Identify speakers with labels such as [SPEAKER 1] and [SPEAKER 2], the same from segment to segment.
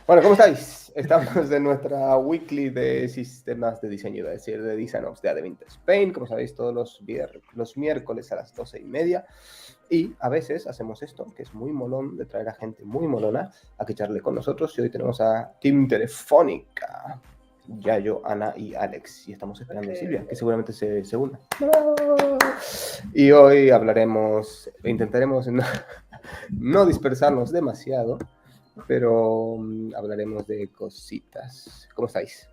[SPEAKER 1] Bueno, ¿cómo estáis? Estamos en nuestra weekly de sistemas de diseño, es decir, de Design Ops de Advent Spain, como sabéis, todos los miércoles a las 12:30. Y a veces hacemos esto, que es muy molón, de traer a gente muy molona a que charle con nosotros. Y hoy tenemos a Team Telefónica, Yayo, Ana y Alex. Y estamos esperando a Silvia, que seguramente se una. Y hoy intentaremos no dispersarnos demasiado, pero hablaremos de cositas. ¿Cómo estáis?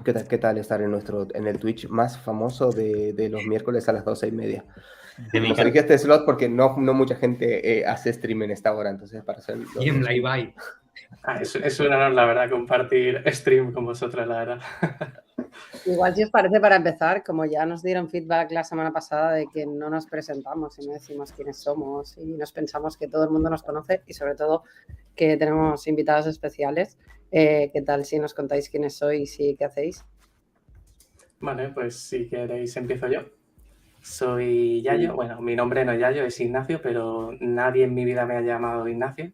[SPEAKER 1] ¿Qué tal estar en el Twitch más famoso de los miércoles a las 12:30? Nos elegí este slot porque no mucha gente hace stream en esta hora, entonces para hacer...
[SPEAKER 2] Y en Live.
[SPEAKER 3] Es un honor, la verdad, compartir stream con vosotros, la verdad.
[SPEAKER 4] Igual, si os parece, para empezar, como ya nos dieron feedback la semana pasada de que no nos presentamos y no decimos quiénes somos y nos pensamos que todo el mundo nos conoce y sobre todo que tenemos invitados especiales, ¿qué tal si nos contáis quiénes sois y qué hacéis?
[SPEAKER 3] Vale, pues si queréis empiezo yo. Soy Yayo, bueno, mi nombre no es Yayo, es Ignacio, pero nadie en mi vida me ha llamado Ignacio.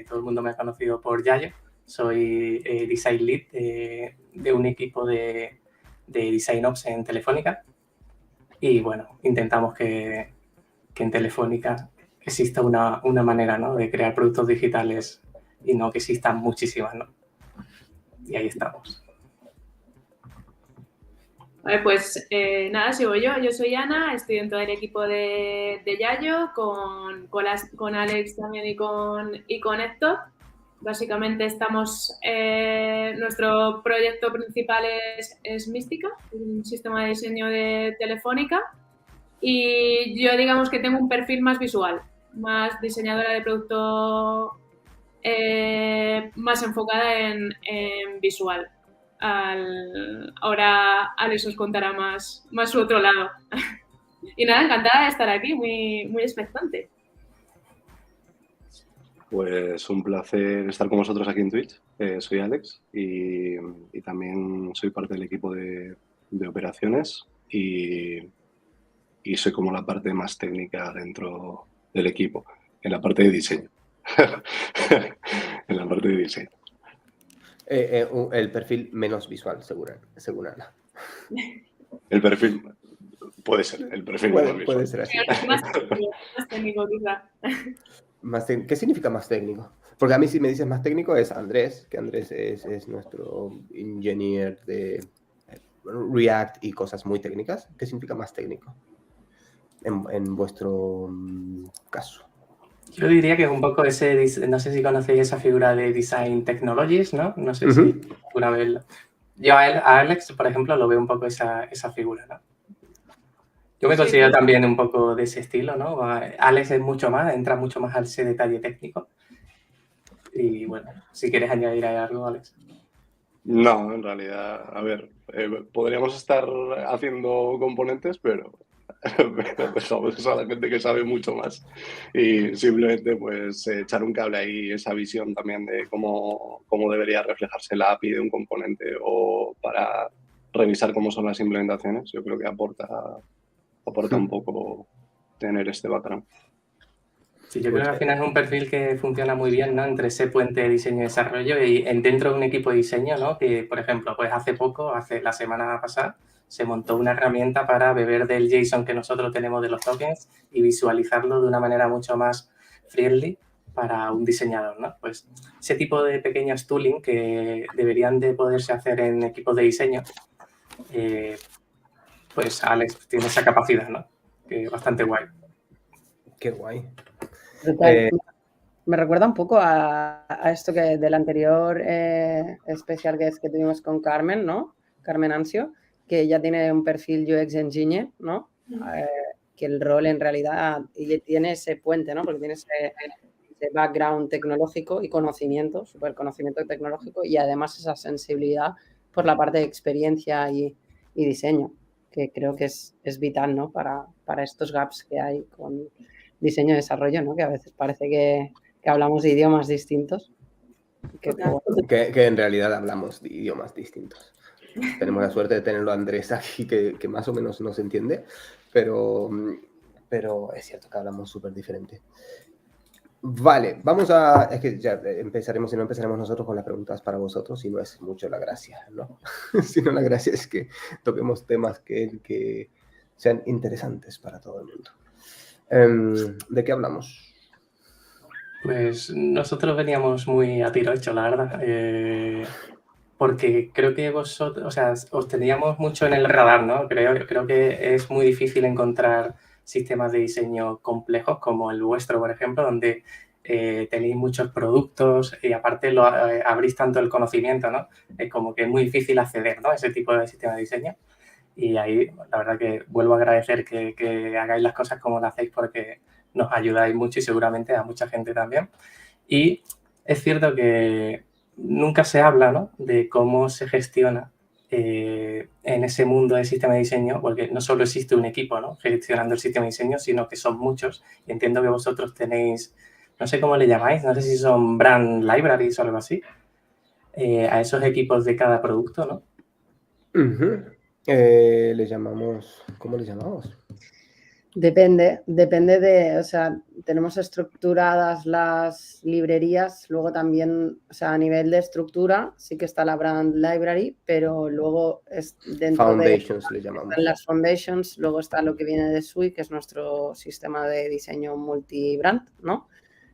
[SPEAKER 3] Todo el mundo me ha conocido por Yayo. Soy Design Lead de un equipo de Design Ops en Telefónica. Y bueno, intentamos que en Telefónica exista una manera, ¿no?, de crear productos digitales y no que existan muchísimas, ¿no? Y ahí estamos.
[SPEAKER 5] Vale, pues nada, sigo yo. Yo soy Ana, estoy dentro del equipo de Yayo, con Alex también y con Héctor. Básicamente nuestro proyecto principal es Mística, un sistema de diseño de Telefónica. Y yo digamos que tengo un perfil más visual, más diseñadora de producto, más enfocada en visual. Ahora Alex os contará más su otro lado. Y nada, encantada de estar aquí, muy, muy expectante.
[SPEAKER 6] Pues un placer estar con vosotros aquí en Twitch. Soy Alex y también soy parte del equipo de operaciones y soy como la parte más técnica dentro del equipo, en la parte de diseño. En la parte de diseño.
[SPEAKER 1] El perfil menos visual, según Ana.
[SPEAKER 6] El perfil puede ser, el perfil menos visual.
[SPEAKER 1] Puede ser así.
[SPEAKER 5] Más técnico, quizá.
[SPEAKER 1] ¿Qué significa más técnico? Porque a mí si me dices más técnico es Andrés, que Andrés es nuestro ingeniero de React y cosas muy técnicas. ¿Qué significa más técnico en vuestro caso?
[SPEAKER 3] Yo diría que es un poco no sé si conocéis esa figura de Design Technologies, ¿no? No sé si alguna vez... Yo a Alex, por ejemplo, lo veo un poco esa figura, ¿no? Yo me considero también un poco de ese estilo, ¿no? Alex es mucho más, entra mucho más al ese detalle técnico. Y bueno, si quieres añadir ahí algo, Alex.
[SPEAKER 6] No, en realidad, a ver, podríamos estar haciendo componentes, pero dejamos a la gente que sabe mucho más y simplemente pues echar un cable ahí, esa visión también de cómo debería reflejarse la API de un componente o para revisar cómo son las implementaciones. Yo creo que aporta un poco tener este background.
[SPEAKER 3] Sí, yo creo que al final es un perfil que funciona muy bien, ¿no?, entre ese puente de diseño y desarrollo y dentro de un equipo de diseño, ¿no?, que, por ejemplo, pues hace la semana pasada, se montó una herramienta para beber del JSON que nosotros tenemos de los tokens y visualizarlo de una manera mucho más friendly para un diseñador, ¿no? Pues ese tipo de pequeños tooling que deberían de poderse hacer en equipos de diseño, pues Alex tiene esa capacidad, ¿no?, que es bastante guay.
[SPEAKER 1] Qué guay.
[SPEAKER 4] Me recuerda un poco a esto que del anterior especial que tuvimos con Carmen, ¿no? Carmen Ansio, que ya tiene un perfil UX Engineer, ¿no? Que el rol en realidad tiene ese puente, ¿no? Porque tiene ese background tecnológico y conocimiento, súper conocimiento tecnológico y además esa sensibilidad por la parte de experiencia y diseño, que creo que es vital, ¿no? Para estos gaps que hay con diseño y desarrollo, ¿no? Que a veces parece que hablamos de idiomas distintos.
[SPEAKER 1] Que en realidad hablamos de idiomas distintos. Tenemos la suerte de tenerlo a Andrés aquí, que más o menos nos entiende, pero es cierto que hablamos súper diferente. Vale, vamos a... Es que ya empezaremos, si no empezaremos nosotros con las preguntas para vosotros, y no es mucho la gracia, ¿no? Sino la gracia es que toquemos temas que sean interesantes para todo el mundo. ¿De qué hablamos?
[SPEAKER 3] Pues nosotros veníamos muy a tiro hecho, la verdad. Porque creo que vosotros, o sea, os teníamos mucho en el radar, ¿no? Creo que es muy difícil encontrar sistemas de diseño complejos como el vuestro, por ejemplo, donde tenéis muchos productos y aparte abrís tanto el conocimiento, ¿no? Es como que es muy difícil acceder, ¿no? A ese tipo de sistema de diseño. Y ahí, la verdad que vuelvo a agradecer que hagáis las cosas como las hacéis porque nos ayudáis mucho y seguramente a mucha gente también. Y es cierto que nunca se habla, ¿no?, de cómo se gestiona en ese mundo del sistema de diseño, porque no solo existe un equipo, ¿no?, gestionando el sistema de diseño, sino que son muchos. Y entiendo que vosotros tenéis, no sé cómo le llamáis, no sé si son brand libraries o algo así, a esos equipos de cada producto, ¿no?
[SPEAKER 1] Le llamamos... ¿Cómo le llamamos?
[SPEAKER 4] Depende de, o sea, tenemos estructuradas las librerías, luego también, o sea, a nivel de estructura sí que está la brand library, pero luego es dentro
[SPEAKER 1] Foundations le llamamos.
[SPEAKER 4] están las foundations, luego está lo que viene de SUI, que es nuestro sistema de diseño multibrand, ¿no?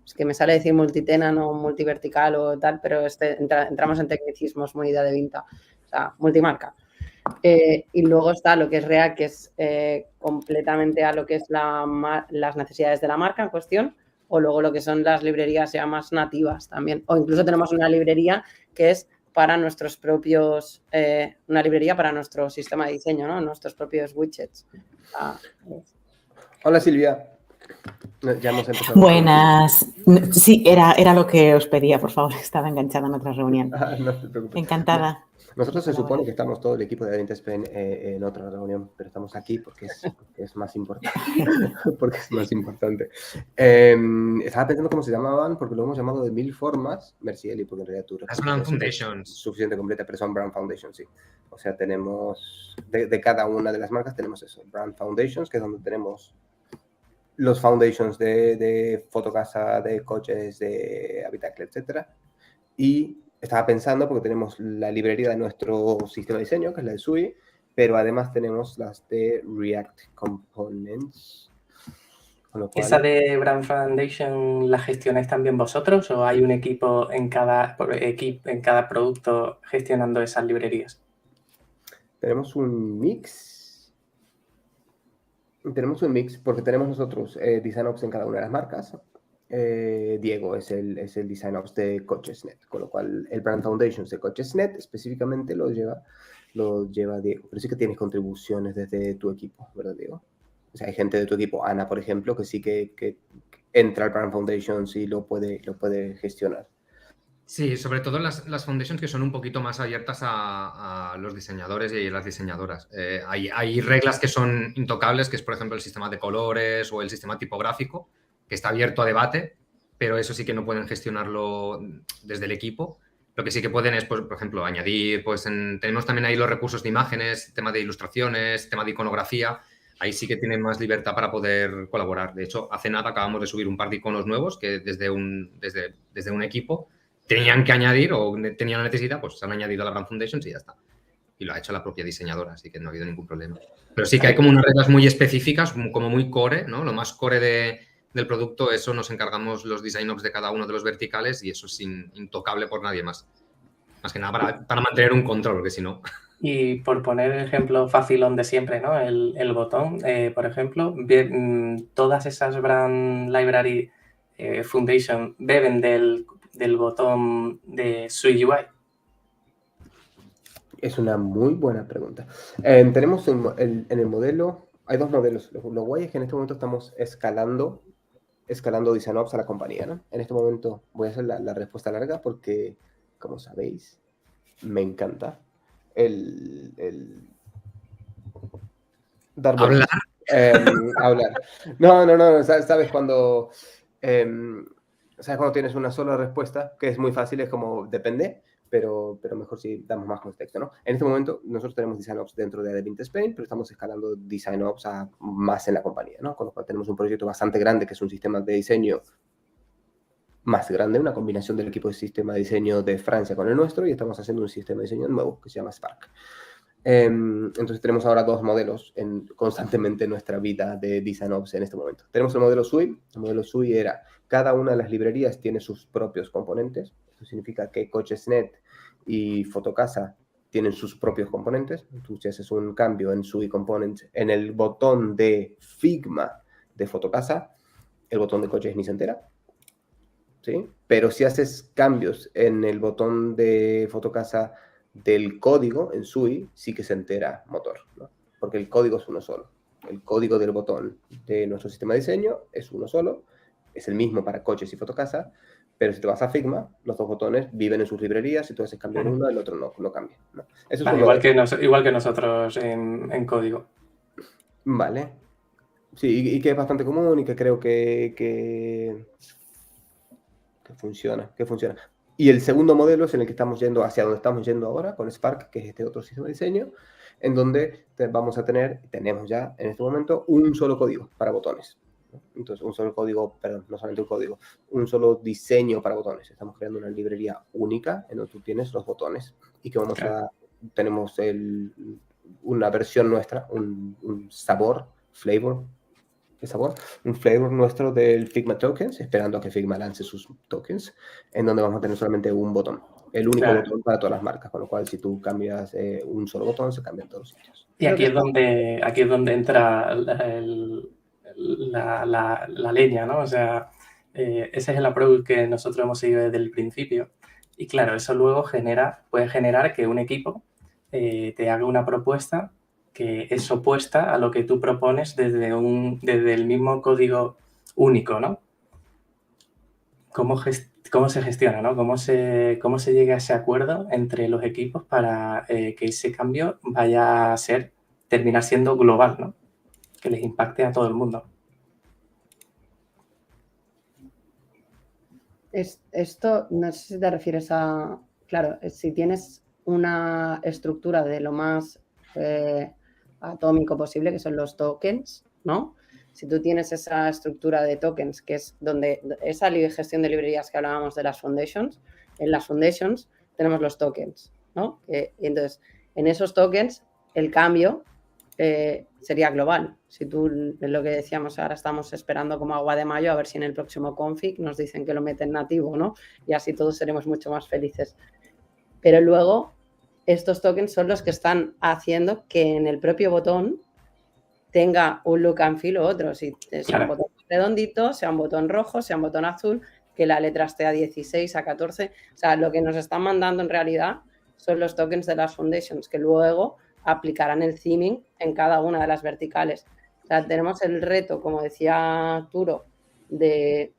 [SPEAKER 4] Es que me sale decir multitenant o multivertical o tal, pero entramos en tecnicismos muy de Vinta, o sea, multimarca. Y luego está lo que es React, que es completamente a lo que es las necesidades de la marca en cuestión, o luego lo que son las librerías ya más nativas también. O incluso tenemos una librería que es para nuestros propios, una librería para nuestro sistema de diseño, ¿no? Nuestros propios widgets.
[SPEAKER 1] Hola, Silvia. Ya hemos empezado.
[SPEAKER 2] Buenas. Sí, era lo que os pedía, por favor. Estaba enganchada en otra reunión.
[SPEAKER 1] No te preocupes.
[SPEAKER 2] Encantada.
[SPEAKER 1] Nosotros se supone que estamos todo el equipo de Advent Spain en otra reunión, pero estamos aquí porque es más importante. Porque es más importante. Estaba pensando cómo se llamaban, porque lo hemos llamado de 1000 formas. Mercieli, porque en realidad tú...
[SPEAKER 7] Las Brand Foundations.
[SPEAKER 1] Suficiente completa, pero son Brand Foundations, sí. O sea, tenemos... De cada una de las marcas tenemos eso. Brand Foundations, que es donde tenemos los foundations de Fotocasa, de coches, de Habitacle, etc. Y estaba pensando, porque tenemos la librería de nuestro sistema de diseño, que es la de SUI, pero además tenemos las de React Components. Con lo cual...
[SPEAKER 3] ¿Esa de Brand Foundation la gestionáis también vosotros o hay un equipo en cada producto gestionando esas librerías?
[SPEAKER 1] Tenemos un mix. Tenemos un mix porque tenemos nosotros Design Ops en cada una de las marcas. Diego es el Design Ops de Cochesnet, con lo cual el Brand Foundations de Cochesnet específicamente lo lleva Diego. Pero sí que tienes contribuciones desde tu equipo, ¿verdad, Diego? O sea, hay gente de tu equipo, Ana, por ejemplo, que sí que entra al Brand Foundations y lo puede gestionar.
[SPEAKER 7] Sí, sobre todo las foundations que son un poquito más abiertas a los diseñadores y a las diseñadoras. Hay reglas que son intocables, que es, por ejemplo, el sistema de colores o el sistema tipográfico, que está abierto a debate, pero eso sí que no pueden gestionarlo desde el equipo. Lo que sí que pueden es, pues, por ejemplo, añadir, pues tenemos también ahí los recursos de imágenes, tema de ilustraciones, tema de iconografía. Ahí sí que tienen más libertad para poder colaborar. De hecho, hace nada acabamos de subir un par de iconos nuevos que desde un equipo tenían que añadir o tenían la necesidad, pues se han añadido a la Brand Foundations y ya está. Y lo ha hecho la propia diseñadora, así que no ha habido ningún problema. Pero sí que hay como unas reglas muy específicas, como muy core, ¿no? Lo más core del producto, eso nos encargamos los design ops de cada uno de los verticales y eso es intocable por nadie más. Más que nada para mantener un control, porque si no...
[SPEAKER 3] Y por poner el ejemplo facilón de siempre, ¿no? El botón, por ejemplo, todas esas Brand Library Foundation beben del botón de SUI UI. Es
[SPEAKER 1] una muy buena pregunta. Tenemos en el modelo, hay dos modelos. Lo guay es que en este momento estamos escalando Design Ops a la compañía, ¿no? En este momento voy a hacer la respuesta larga porque, como sabéis, me encanta dar
[SPEAKER 7] hablar.
[SPEAKER 1] Hablar. No, sabes cuando tienes una sola respuesta, que es muy fácil, es como depende, pero mejor si damos más contexto, ¿no? En este momento nosotros tenemos Design Ops dentro de Advent Spain, pero estamos escalando Design Ops a más en la compañía, ¿no? Con lo cual tenemos un proyecto bastante grande que es un sistema de diseño más grande, una combinación del equipo de sistema de diseño de Francia con el nuestro, y estamos haciendo un sistema de diseño nuevo que se llama Spark. Entonces tenemos ahora dos modelos constantemente en nuestra vida de DesignOps en este momento. Tenemos el modelo SUI. El modelo SUI era, cada una de las librerías tiene sus propios componentes. Esto significa que Cochesnet y Fotocasa tienen sus propios componentes. Tú si haces un cambio en SUI Components, en el botón de Figma de Fotocasa, el botón de Coches ni se entera. ¿Sí? Pero si haces cambios en el botón de Fotocasa del código en SUI, sí que se entera Motor, ¿no? Porque el código es uno solo. El código del botón de nuestro sistema de diseño es uno solo, es el mismo para Coches y Fotocasa, pero si te vas a Figma, los dos botones viven en sus librerías, si tú haces cambio en uno, el otro no cambia, ¿no? Eso es
[SPEAKER 3] igual que nosotros en código.
[SPEAKER 1] Vale. Sí, y que es bastante común y que creo que funciona. Y el segundo modelo es en el que estamos yendo, hacia donde estamos yendo ahora, con Spark, que es este otro sistema de diseño, en donde tenemos ya en este momento un solo código para botones, ¿no? Entonces, un solo código, perdón, no solamente un código, un solo diseño para botones. Estamos creando una librería única en donde tú tienes los botones y que tenemos una versión nuestra, un flavor nuestro del Figma Tokens, esperando a que Figma lance sus tokens, en donde vamos a tener solamente un botón, el único botón para todas las marcas, con lo cual si tú cambias un solo botón, se cambian todos los sitios.
[SPEAKER 3] Y aquí es donde entra la leña, ¿no? O sea, ese es el approach que nosotros hemos seguido desde el principio. Y claro, eso luego puede generar que un equipo te haga una propuesta que es opuesta a lo que tú propones desde el mismo código único, ¿no? ¿Cómo se gestiona, ¿no? ¿Cómo se llega a ese acuerdo entre los equipos para que ese cambio vaya a terminar siendo global, ¿no? Que les impacte a todo el mundo.
[SPEAKER 4] Esto, no sé si te refieres a... Claro, si tienes una estructura de lo más atómico posible, que son los tokens, ¿no? Si tú tienes esa estructura de tokens, que es donde esa gestión de librerías que hablábamos de las foundations, en las foundations tenemos los tokens, ¿no? Y entonces, en esos tokens, el cambio sería global. Si tú, lo que decíamos, ahora estamos esperando como agua de mayo a ver si en el próximo config nos dicen que lo meten nativo, ¿no? Y así todos seremos mucho más felices. Pero luego, estos tokens son los que están haciendo que en el propio botón tenga un look and feel u otro. Si sea un botón redondito, sea un botón rojo, sea un botón azul, que la letra esté a 16, a 14. O sea, lo que nos están mandando en realidad son los tokens de las foundations, que luego aplicarán el theming en cada una de las verticales. O sea, tenemos el reto, como decía Turo, de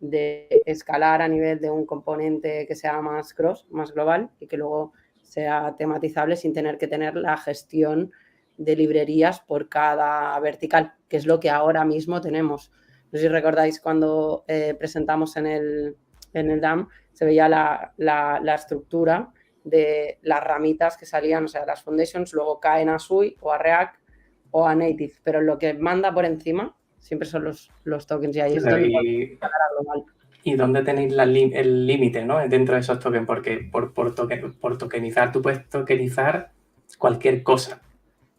[SPEAKER 4] escalar a nivel de un componente que sea más cross, más global, y que luego sea tematizable sin tener que tener la gestión de librerías por cada vertical, que es lo que ahora mismo tenemos. No sé si recordáis cuando presentamos en el DAM, se veía la estructura de las ramitas que salían, o sea, las foundations luego caen a SUI o a React o a Native, pero lo que manda por encima siempre son los tokens, y ahí es donde global.
[SPEAKER 3] ¿Y dónde tenéis el límite, ¿no? Dentro de esos tokens? Porque por tokenizar, tú puedes tokenizar cualquier cosa,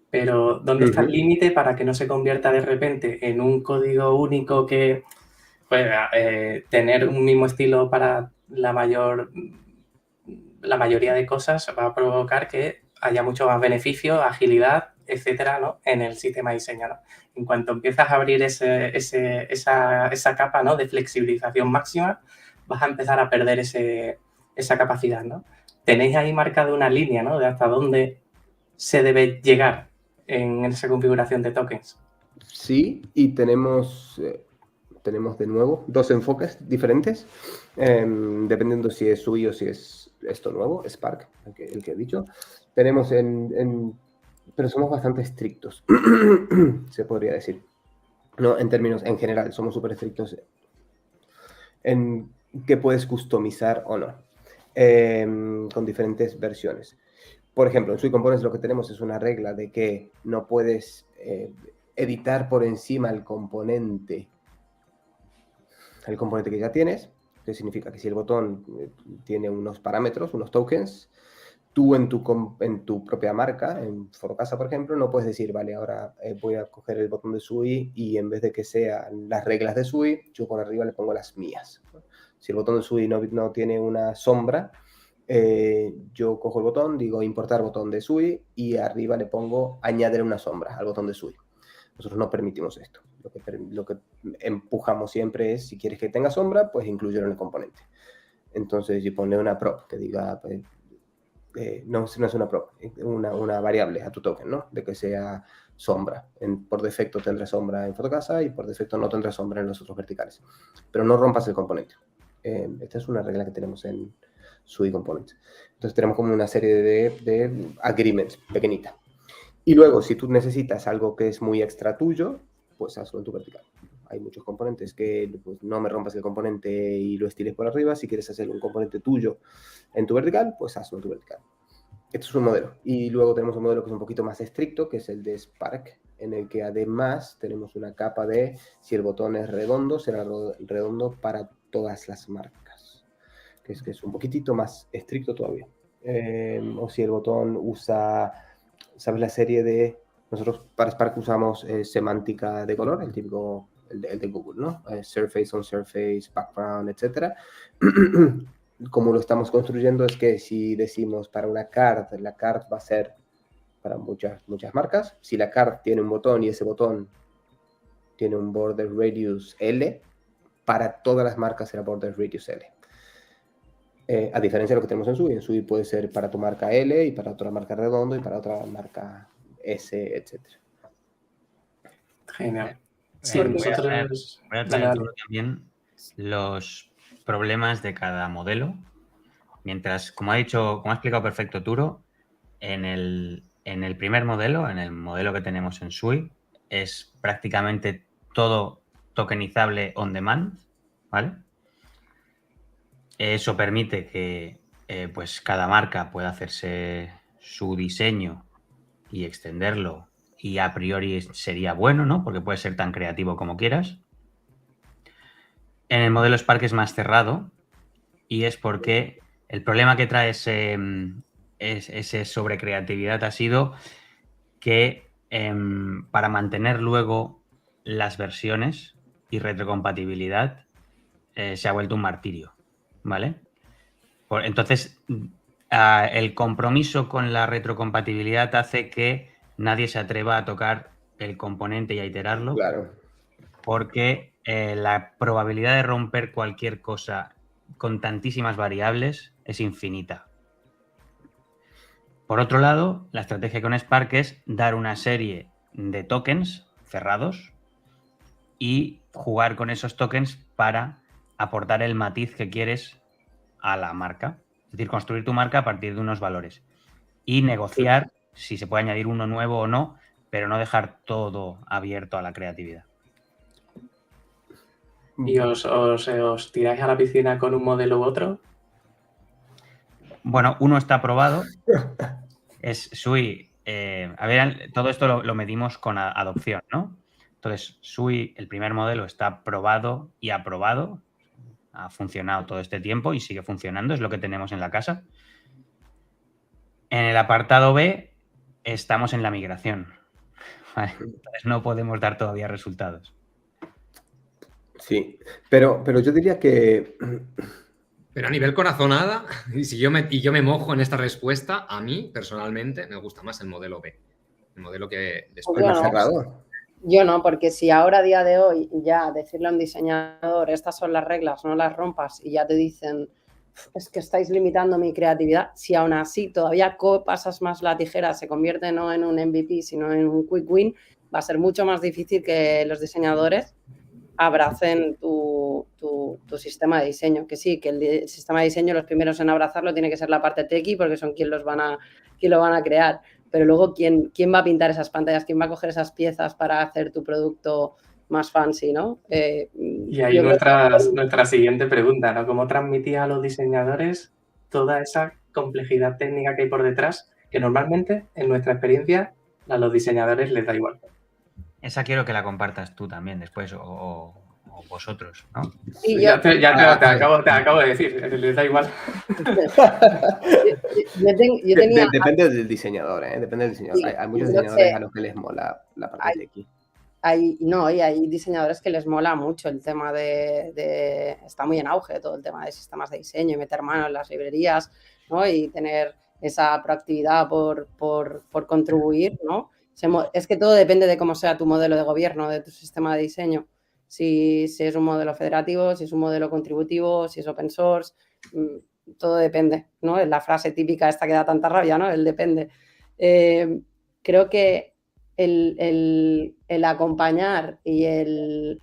[SPEAKER 3] pero ¿dónde está el límite para que no se convierta de repente en un código único que pueda tener un mismo estilo para la mayoría de cosas? Va a provocar que haya mucho más beneficio, agilidad, etcétera, ¿no? En el sistema de diseño, ¿no? En cuanto empiezas a abrir esa capa, ¿no? De flexibilización máxima, vas a empezar a perder esa capacidad, ¿no? Tenéis ahí marcada una línea, ¿no? De hasta dónde se debe llegar en esa configuración de tokens.
[SPEAKER 1] Sí, y tenemos de nuevo dos enfoques diferentes, dependiendo si es SUI o si es esto nuevo, Spark, el que he dicho. Tenemos pero somos bastante estrictos, se podría decir, ¿no? En general, somos súper estrictos en qué puedes customizar o no, con diferentes versiones. Por ejemplo, en SUI Components lo que tenemos es una regla de que no puedes editar por encima el componente que ya tienes, ¿Qué significa? Que si el botón tiene unos parámetros, unos tokens, tú en tu propia marca, en Fotocasa, por ejemplo, no puedes decir, vale, ahora voy a coger el botón de SUI y en vez de que sean las reglas de SUI, yo por arriba le pongo las mías. Si el botón de SUI no tiene una sombra, yo cojo el botón, digo importar botón de SUI y arriba le pongo añadir una sombra al botón de SUI. Nosotros no permitimos esto. Lo que empujamos siempre es, si quieres que tenga sombra, pues incluirlo en el componente. Entonces, yo ponle una prop que diga... no es una prop, una variable a tu token, ¿no? De que sea sombra. Por defecto tendrá sombra en Fotocasa y por defecto no tendrá sombra en los otros verticales. Pero no rompas el componente. Esta es una regla que tenemos en SUI Components. Entonces tenemos como una serie de agreements pequeñita. Y luego, si tú necesitas algo que es muy extra tuyo, pues hazlo en tu vertical. Hay muchos componentes que pues, no me rompas el componente y lo estires por arriba. Si quieres hacer un componente tuyo en tu vertical, pues hazlo en tu vertical. Esto es un modelo. Y luego tenemos un modelo que es un poquito más estricto, que es el de Spark, en el que además tenemos una capa de si el botón es redondo, será redondo para todas las marcas. Que es un poquitito más estricto todavía. O si el botón usa, ¿sabes la serie de... Nosotros para Spark usamos semántica de color, el típico, el de Google, ¿no? Surface, on surface, background, etc. Como lo estamos construyendo es que si decimos para una card, la card va a ser para muchas marcas. Si la card tiene un botón y ese botón tiene un border radius L, para todas las marcas será border radius L. A diferencia de lo que tenemos en SUI. En SUI puede ser para tu marca L y para otra marca redondo y para otra marca S, etc.
[SPEAKER 3] Genial. Sí,
[SPEAKER 8] Voy a
[SPEAKER 3] nosotros...
[SPEAKER 8] traer también los problemas de cada modelo. Mientras, como ha explicado perfecto Turo, en el primer modelo, en el modelo que tenemos en SUI, es prácticamente todo tokenizable on demand, ¿vale? Eso permite que pues cada marca pueda hacerse su diseño y extenderlo, y a priori sería bueno, ¿no? Porque puedes ser tan creativo como quieras. En el modelo Spark es más cerrado y es porque el problema que trae ese sobrecreatividad ha sido que para mantener luego las versiones y retrocompatibilidad se ha vuelto un martirio, ¿vale? Entonces, el compromiso con la retrocompatibilidad hace que nadie se atreva a tocar el componente y a iterarlo.
[SPEAKER 1] Claro.
[SPEAKER 8] Porque la probabilidad de romper cualquier cosa con tantísimas variables es infinita. Por otro lado, la estrategia con Spark es dar una serie de tokens cerrados y jugar con esos tokens para aportar el matiz que quieres a la marca. Es decir, construir tu marca a partir de unos valores y negociar si se puede añadir uno nuevo o no, pero no dejar todo abierto a la creatividad.
[SPEAKER 3] ¿Y os tiráis a la piscina con un modelo u otro?
[SPEAKER 8] Bueno, uno está aprobado. Es SUI. A ver, todo esto lo medimos con adopción, ¿no? Entonces, SUI, el primer modelo, está probado y aprobado. Ha funcionado todo este tiempo y sigue funcionando. Es lo que tenemos en la casa. En el apartado B, estamos en la migración. Vale, entonces no podemos dar todavía resultados.
[SPEAKER 1] Sí, pero yo diría que...
[SPEAKER 7] Pero a nivel corazonada, y yo me mojo en esta respuesta, a mí, personalmente, me gusta más el modelo B. El modelo que después...
[SPEAKER 4] Pues yo no, porque si ahora a día de hoy ya decirle a un diseñador estas son las reglas, no las rompas, y ya te dicen es que estáis limitando mi creatividad, si aún así todavía pasas más la tijera, se convierte no en un MVP sino en un quick win, va a ser mucho más difícil que los diseñadores abracen tu sistema de diseño. Que sí, que el sistema de diseño, los primeros en abrazarlo tiene que ser la parte techie porque son quien lo van a crear. Pero luego, ¿quién va a pintar esas pantallas? ¿Quién va a coger esas piezas para hacer tu producto más fancy, ¿no?
[SPEAKER 3] Y ahí nuestra siguiente pregunta, ¿no? ¿Cómo transmitís a los diseñadores toda esa complejidad técnica que hay por detrás que normalmente, en nuestra experiencia, a los diseñadores les da igual?
[SPEAKER 8] Esa quiero que la compartas tú también después o o vosotros, ¿no?
[SPEAKER 4] Sí,
[SPEAKER 3] Ya te acabo de decir, les da igual.
[SPEAKER 4] yo tenía...
[SPEAKER 1] Depende del diseñador, ¿eh? Depende del diseñador.
[SPEAKER 4] Sí,
[SPEAKER 1] Hay muchos
[SPEAKER 4] yo
[SPEAKER 1] diseñadores
[SPEAKER 4] sé.
[SPEAKER 1] a los que les mola la parte de aquí.
[SPEAKER 4] Y hay diseñadores que les mola mucho el tema de... Está muy en auge todo el tema de sistemas de diseño y meter mano en las librerías, ¿no? Y tener esa proactividad por contribuir, ¿no? Es que todo depende de cómo sea tu modelo de gobierno, de tu sistema de diseño. Si es un modelo federativo, si es un modelo contributivo, si es open source, todo depende, ¿no? Es la frase típica esta que da tanta rabia, ¿no? El depende. Creo que el acompañar y el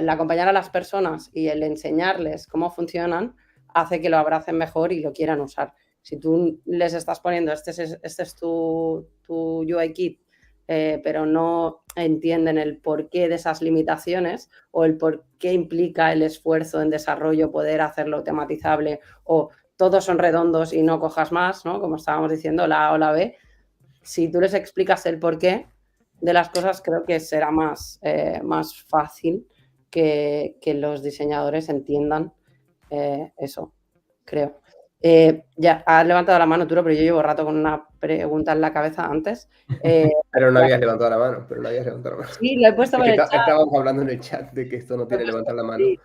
[SPEAKER 4] acompañar a las personas y el enseñarles cómo funcionan hace que lo abracen mejor y lo quieran usar. Si tú les estás poniendo, este es tu UI kit, pero no entienden el porqué de esas limitaciones o el por qué implica el esfuerzo en desarrollo poder hacerlo tematizable, o todos son redondos y no cojas más, ¿no? Como estábamos diciendo, la A o la B. Si tú les explicas el porqué de las cosas, creo que será más fácil que los diseñadores entiendan eso, creo. Ya has levantado la mano, Turo, pero yo llevo rato con una pregunta en la cabeza antes.
[SPEAKER 1] Pero no habías levantado la mano.
[SPEAKER 4] Sí, lo he puesto en el chat.
[SPEAKER 1] Estábamos hablando en el chat de que esto no tiene levantar la mano.
[SPEAKER 4] Sí.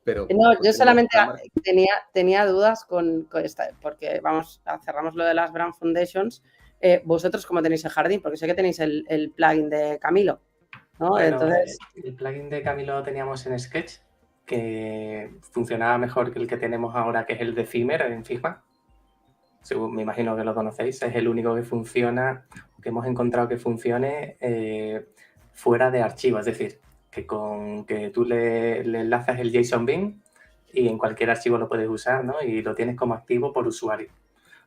[SPEAKER 1] Pero
[SPEAKER 4] no, yo solamente tenía dudas con esta, porque cerramos lo de las Brand Foundations. ¿Vosotros cómo tenéis el jardín? Porque sé que tenéis el plugin de Camilo, ¿no?
[SPEAKER 3] Bueno,
[SPEAKER 4] entonces...
[SPEAKER 3] el plugin de Camilo lo teníamos en Sketch, que funcionaba mejor que el que tenemos ahora, que es el de Fimer en Figma. Me imagino que lo conocéis. Es el único que funciona, que hemos encontrado que funcione fuera de archivo. Es decir, que tú le enlazas el JSON bin y en cualquier archivo lo puedes usar, ¿no? Y lo tienes como activo por usuario,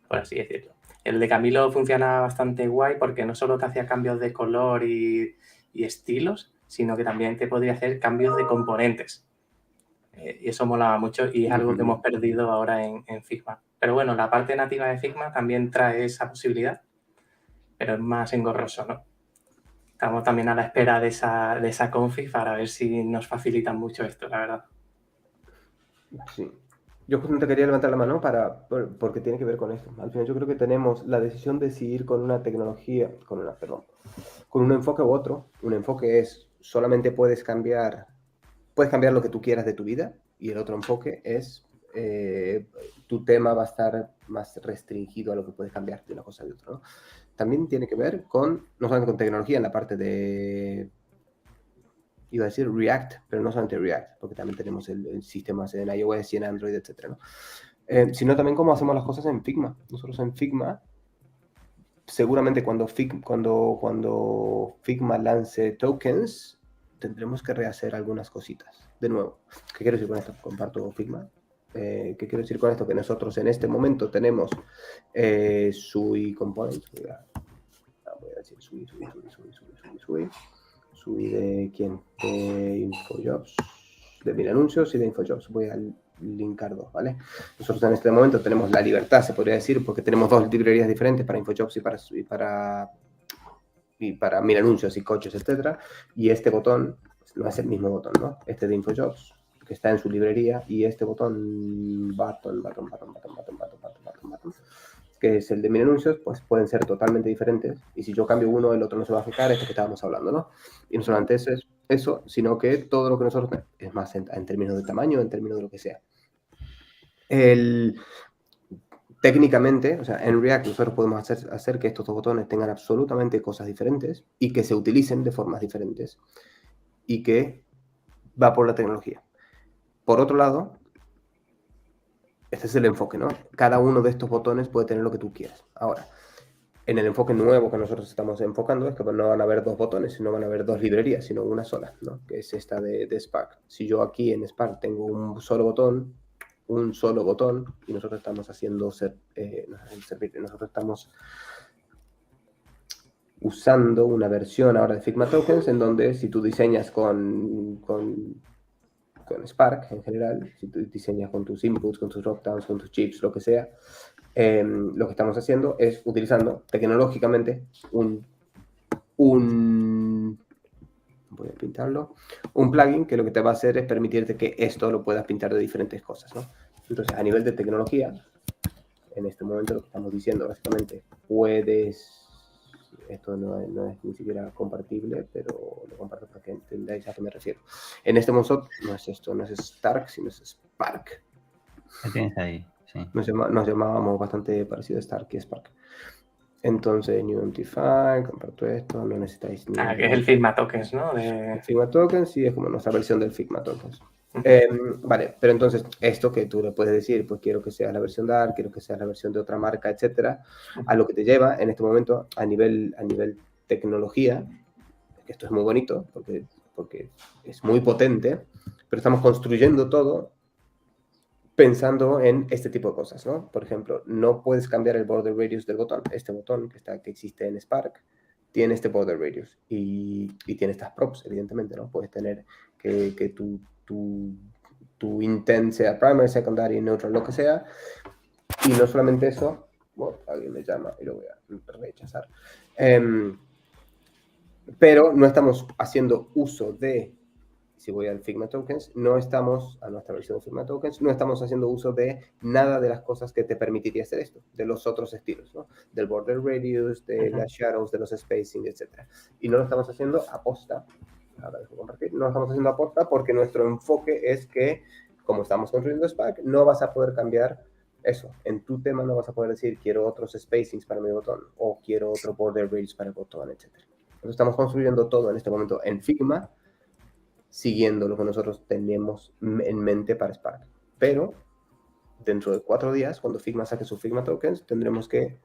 [SPEAKER 3] por así decirlo. El de Camilo funciona bastante guay porque no solo te hacía cambios de color y estilos, sino que también te podría hacer cambios de componentes. Y eso molaba mucho y es algo que hemos perdido ahora en Figma. Pero bueno, la parte nativa de Figma también trae esa posibilidad, pero es más engorroso, ¿no? Estamos también a la espera de esa config para ver si nos facilitan mucho esto, la verdad.
[SPEAKER 1] Sí. Yo justamente quería levantar la mano porque tiene que ver con esto. Al final yo creo que tenemos la decisión de si ir con una tecnología, con un enfoque u otro. Un enfoque es solamente puedes cambiar lo que tú quieras de tu vida, y el otro enfoque es tu tema va a estar más restringido a lo que puedes cambiar de una cosa de otra, ¿no? También tiene que ver no solamente con tecnología en la parte de, iba a decir React, pero no solamente React, porque también tenemos el sistema en iOS y en Android, etcétera, ¿no? Sino también cómo hacemos las cosas en Figma. Nosotros en Figma, seguramente cuando Figma lance tokens, tendremos que rehacer algunas cositas. De nuevo, ¿qué quiero decir con esto? Comparto Figma. ¿Qué quiero decir con esto? Que nosotros en este momento tenemos SUI Components. Voy a decir SUI de quién? De InfoJobs, de Mil Anuncios y de InfoJobs. Voy a linkar dos, ¿vale? Nosotros en este momento tenemos la libertad, se podría decir, porque tenemos dos librerías diferentes para InfoJobs y para Mil Anuncios y coches, etcétera. Y este botón no es el mismo botón, ¿no? Este de InfoJobs, que está en su librería, y este botón button, que es el de Mil Anuncios, pues pueden ser totalmente diferentes. Y si yo cambio uno, el otro no se va a afectar, esto que estábamos hablando, ¿no? Y no solamente eso, sino que todo lo que nosotros es más en términos de tamaño, en términos de lo que sea. Técnicamente, o sea, en React nosotros podemos hacer que estos dos botones tengan absolutamente cosas diferentes y que se utilicen de formas diferentes, y que va por la tecnología. Por otro lado, este es el enfoque, ¿no? Cada uno de estos botones puede tener lo que tú quieras. Ahora, en el enfoque nuevo que nosotros estamos enfocando es que no van a haber dos botones, sino van a haber dos librerías, sino una sola, ¿no? Que es esta de Spark. Si yo aquí en Spark tengo un solo botón, y nosotros estamos haciendo nosotros estamos usando una versión ahora de Figma Tokens, en donde si tú diseñas con Spark en general, si tú diseñas con tus inputs, con tus dropdowns, con tus chips, lo que sea, lo que estamos haciendo es utilizando tecnológicamente un Voy a pintarlo. Un plugin que lo que te va a hacer es permitirte que esto lo puedas pintar de diferentes cosas, ¿no? Entonces, a nivel de tecnología, en este momento lo que estamos diciendo, básicamente, puedes... Esto no es ni siquiera compartible, pero lo comparto para que entendáis a qué me refiero. En este momento no es esto, no es Stark, sino es Spark.
[SPEAKER 8] ¿Qué tienes ahí? Sí.
[SPEAKER 1] Nos llamábamos bastante parecido a Stark y Spark. Entonces, New Identify, comparto esto, no necesitáis ni...
[SPEAKER 3] Que es el Figma Tokens, ¿no?
[SPEAKER 1] El Figma Tokens, sí, es como nuestra versión del Figma Tokens. Vale, pero entonces, esto que tú le puedes decir, pues quiero que sea la versión Dark, quiero que sea la versión de otra marca, etcétera, a lo que te lleva en este momento a nivel tecnología, que esto es muy bonito, porque es muy potente, pero estamos construyendo todo pensando en este tipo de cosas, ¿no? Por ejemplo, no puedes cambiar el border radius del botón. Este botón que existe en Spark tiene este border radius y tiene estas props, evidentemente, ¿no? Puedes tener que tu intent sea primary, secondary, neutral, lo que sea. Y no solamente eso, bueno, alguien me llama y lo voy a rechazar. Pero no estamos haciendo uso de... Si voy al Figma Tokens, no estamos, a nuestra versión de Figma Tokens, no estamos haciendo uso de nada de las cosas que te permitiría hacer esto, de los otros estilos, ¿no? Del border radius, de las shadows, de los spacing, etc. Y no lo estamos haciendo aposta, ahora dejo compartir, no lo estamos haciendo aposta porque nuestro enfoque es que, como estamos construyendo Spark, no vas a poder cambiar eso. En tu tema no vas a poder decir, quiero otros spacings para mi botón, o quiero otro border radius para el botón, etc. Entonces estamos construyendo todo en este momento en Figma, siguiendo lo que nosotros tenemos en mente para Spark. Pero dentro de 4 días, cuando Figma saque sus Figma Tokens, tendremos que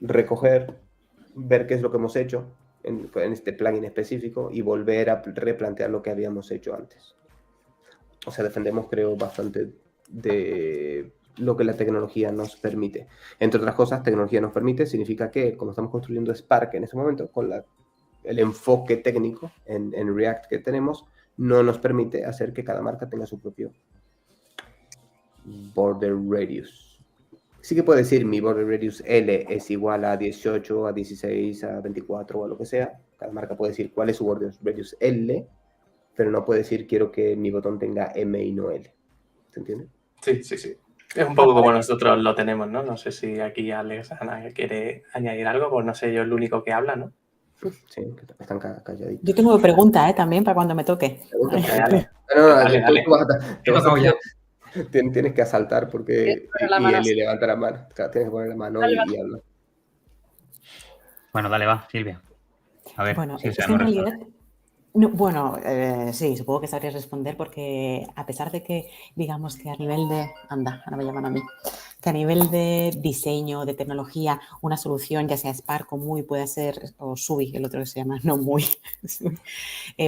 [SPEAKER 1] recoger, ver qué es lo que hemos hecho en este plugin específico y volver a replantear lo que habíamos hecho antes. O sea, defendemos, creo, bastante de lo que la tecnología nos permite. Entre otras cosas, tecnología nos permite significa que, como estamos construyendo Spark en ese momento, con el enfoque técnico en React que tenemos, no nos permite hacer que cada marca tenga su propio border radius. Sí que puede decir mi border radius L es igual a 18, a 16, a 24 o a lo que sea. Cada marca puede decir cuál es su border radius L, pero no puede decir quiero que mi botón tenga M y no L. ¿Se entiende?
[SPEAKER 3] Sí. Es un poco como nosotros lo tenemos, ¿no? No sé si aquí Alex, Ana, quiere añadir algo, pues no sé, yo es el único que habla, ¿no?
[SPEAKER 1] Sí, que están calladitos.
[SPEAKER 2] Yo tengo pregunta, también, para cuando me toque.
[SPEAKER 3] Dale.
[SPEAKER 1] Tienes que asaltar porque y levanta la mano. Claro, tienes que poner la mano y hablar.
[SPEAKER 8] Bueno, dale, va, Silvia. A ver,
[SPEAKER 2] bueno,
[SPEAKER 8] si
[SPEAKER 2] es que en realidad... sí, supongo que sabrías responder porque a pesar de que, digamos que a nivel de... Anda, ahora me llaman a mí. Que a nivel de diseño, de tecnología, una solución, ya sea Spark o Muy, puede ser, o Sui, el otro que se llama, no Muy,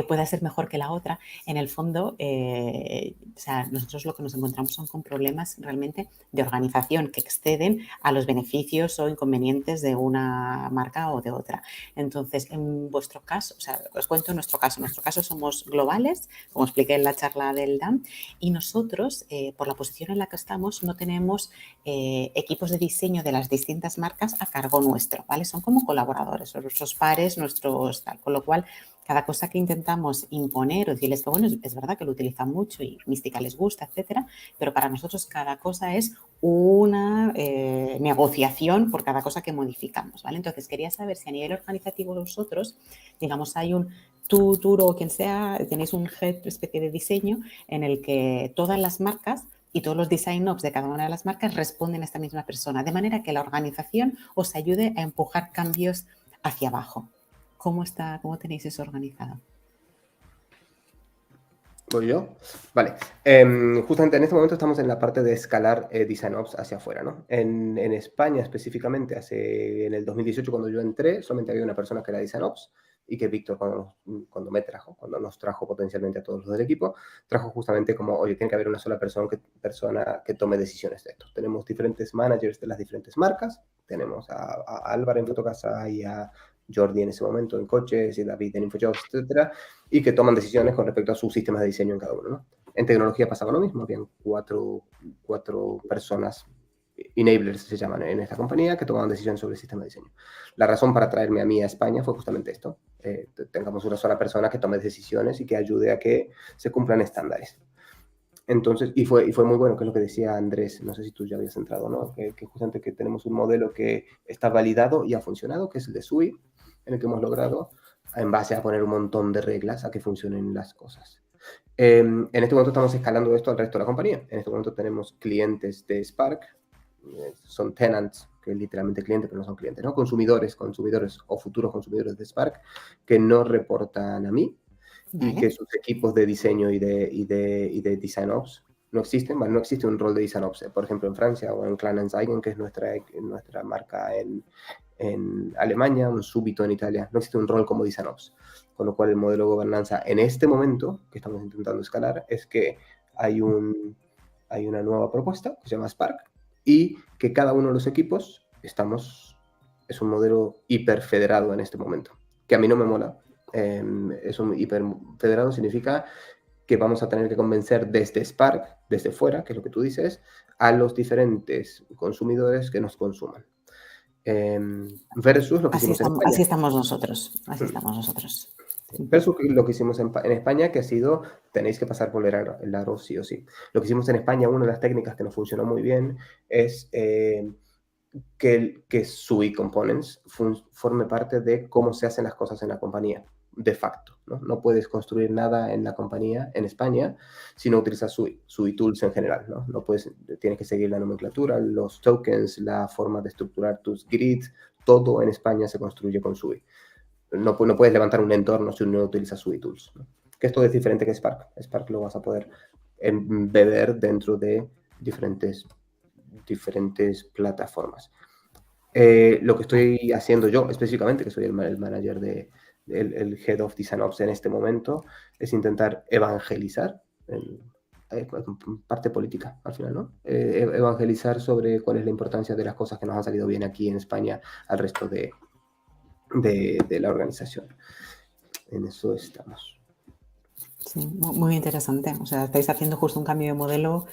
[SPEAKER 2] puede ser mejor que la otra. En el fondo, o sea, nosotros lo que nos encontramos son con problemas realmente de organización que exceden a los beneficios o inconvenientes de una marca o de otra. Entonces, en vuestro caso, o sea, os cuento nuestro caso. En nuestro caso somos globales, como expliqué en la charla del DAM, y nosotros, por la posición en la que estamos, no tenemos equipos de diseño de las distintas marcas a cargo nuestro, ¿vale? Son como colaboradores, son nuestros pares, nuestros tal, con lo cual cada cosa que intentamos imponer o decirles que, bueno, es verdad que lo utilizan mucho y Mística les gusta, etcétera, pero para nosotros cada cosa es una negociación por cada cosa que modificamos, ¿vale? Entonces, quería saber si a nivel organizativo vosotros, digamos, hay un Turo o quien sea, tenéis un head, especie de diseño en el que todas las marcas y todos los design ops de cada una de las marcas responden a esta misma persona, de manera que la organización os ayude a empujar cambios hacia abajo. ¿Cómo tenéis eso organizado?
[SPEAKER 1] ¿Voy yo? Vale. Justamente en este momento estamos en la parte de escalar Design Ops hacia afuera, ¿no? En España específicamente, en el 2018 cuando yo entré, solamente había una persona que era Design Ops y que Víctor cuando nos trajo potencialmente a todos los del equipo, trajo justamente como, oye, tiene que haber una sola persona que tome decisiones de esto. Tenemos diferentes managers de las diferentes marcas, tenemos a Álvaro en Fotocasa y a Jordi en ese momento en coches y David en Infojobs, etcétera, y que toman decisiones con respecto a sus sistemas de diseño en cada uno, ¿no? En tecnología pasaba lo mismo, habían cuatro personas, enablers se llaman en esta compañía, que tomaban decisiones sobre el sistema de diseño. La razón para traerme a mí a España fue justamente esto. tengamos una sola persona que tome decisiones y que ayude a que se cumplan estándares. Entonces, y fue muy bueno, que es lo que decía Andrés, no sé si tú ya habías entrado, ¿no? Que justamente que tenemos un modelo que está validado y ha funcionado, que es el de SUI, en el que hemos logrado, en base a poner un montón de reglas, a que funcionen las cosas. En este momento estamos escalando esto al resto de la compañía. En este momento tenemos clientes de Spark, son tenants, que es literalmente clientes, pero no son clientes, ¿no? Consumidores o futuros consumidores de Spark, que no reportan a mí, y que sus equipos de diseño y de Design Ops no existen, ¿vale? No existe un rol de Design Ops, por ejemplo, en Francia o en Kleinanzeigen, que es nuestra marca en Alemania, un Subito en Italia, no existe un rol como Design Ops. Con lo cual el modelo de gobernanza en este momento, que estamos intentando escalar, es que hay una nueva propuesta que se llama Spark y que cada uno de los equipos es un modelo hiperfederado en este momento, que a mí no me mola. Es un hiperfederado, significa que vamos a tener que convencer desde Spark, desde fuera, que es lo que tú dices, a los diferentes consumidores que nos consuman. Versus lo que hicimos en España.
[SPEAKER 2] Así estamos nosotros.
[SPEAKER 1] Versus lo que hicimos en España, que ha sido, tenéis que pasar por el aro sí o sí. Lo que hicimos en España, una de las técnicas que nos funcionó muy bien, es que SUI Components forme parte de cómo se hacen las cosas en la compañía, de facto, ¿no? No puedes construir nada en la compañía, en España, si no utilizas SUI Tools en general, ¿no? Tienes que seguir la nomenclatura, los tokens, la forma de estructurar tus grids, todo en España se construye con SUI. No puedes levantar un entorno si no utilizas SUI Tools, ¿no? Que esto es diferente que Spark. Spark lo vas a poder embeber dentro de diferentes plataformas. Lo que estoy haciendo yo específicamente, que soy el manager el Head of Design Ops en este momento, es intentar evangelizar, parte política al final, ¿no? Evangelizar sobre cuál es la importancia de las cosas que nos han salido bien aquí en España al resto de la organización. En eso estamos.
[SPEAKER 2] Sí, muy interesante. O sea, estáis haciendo justo un cambio de modelo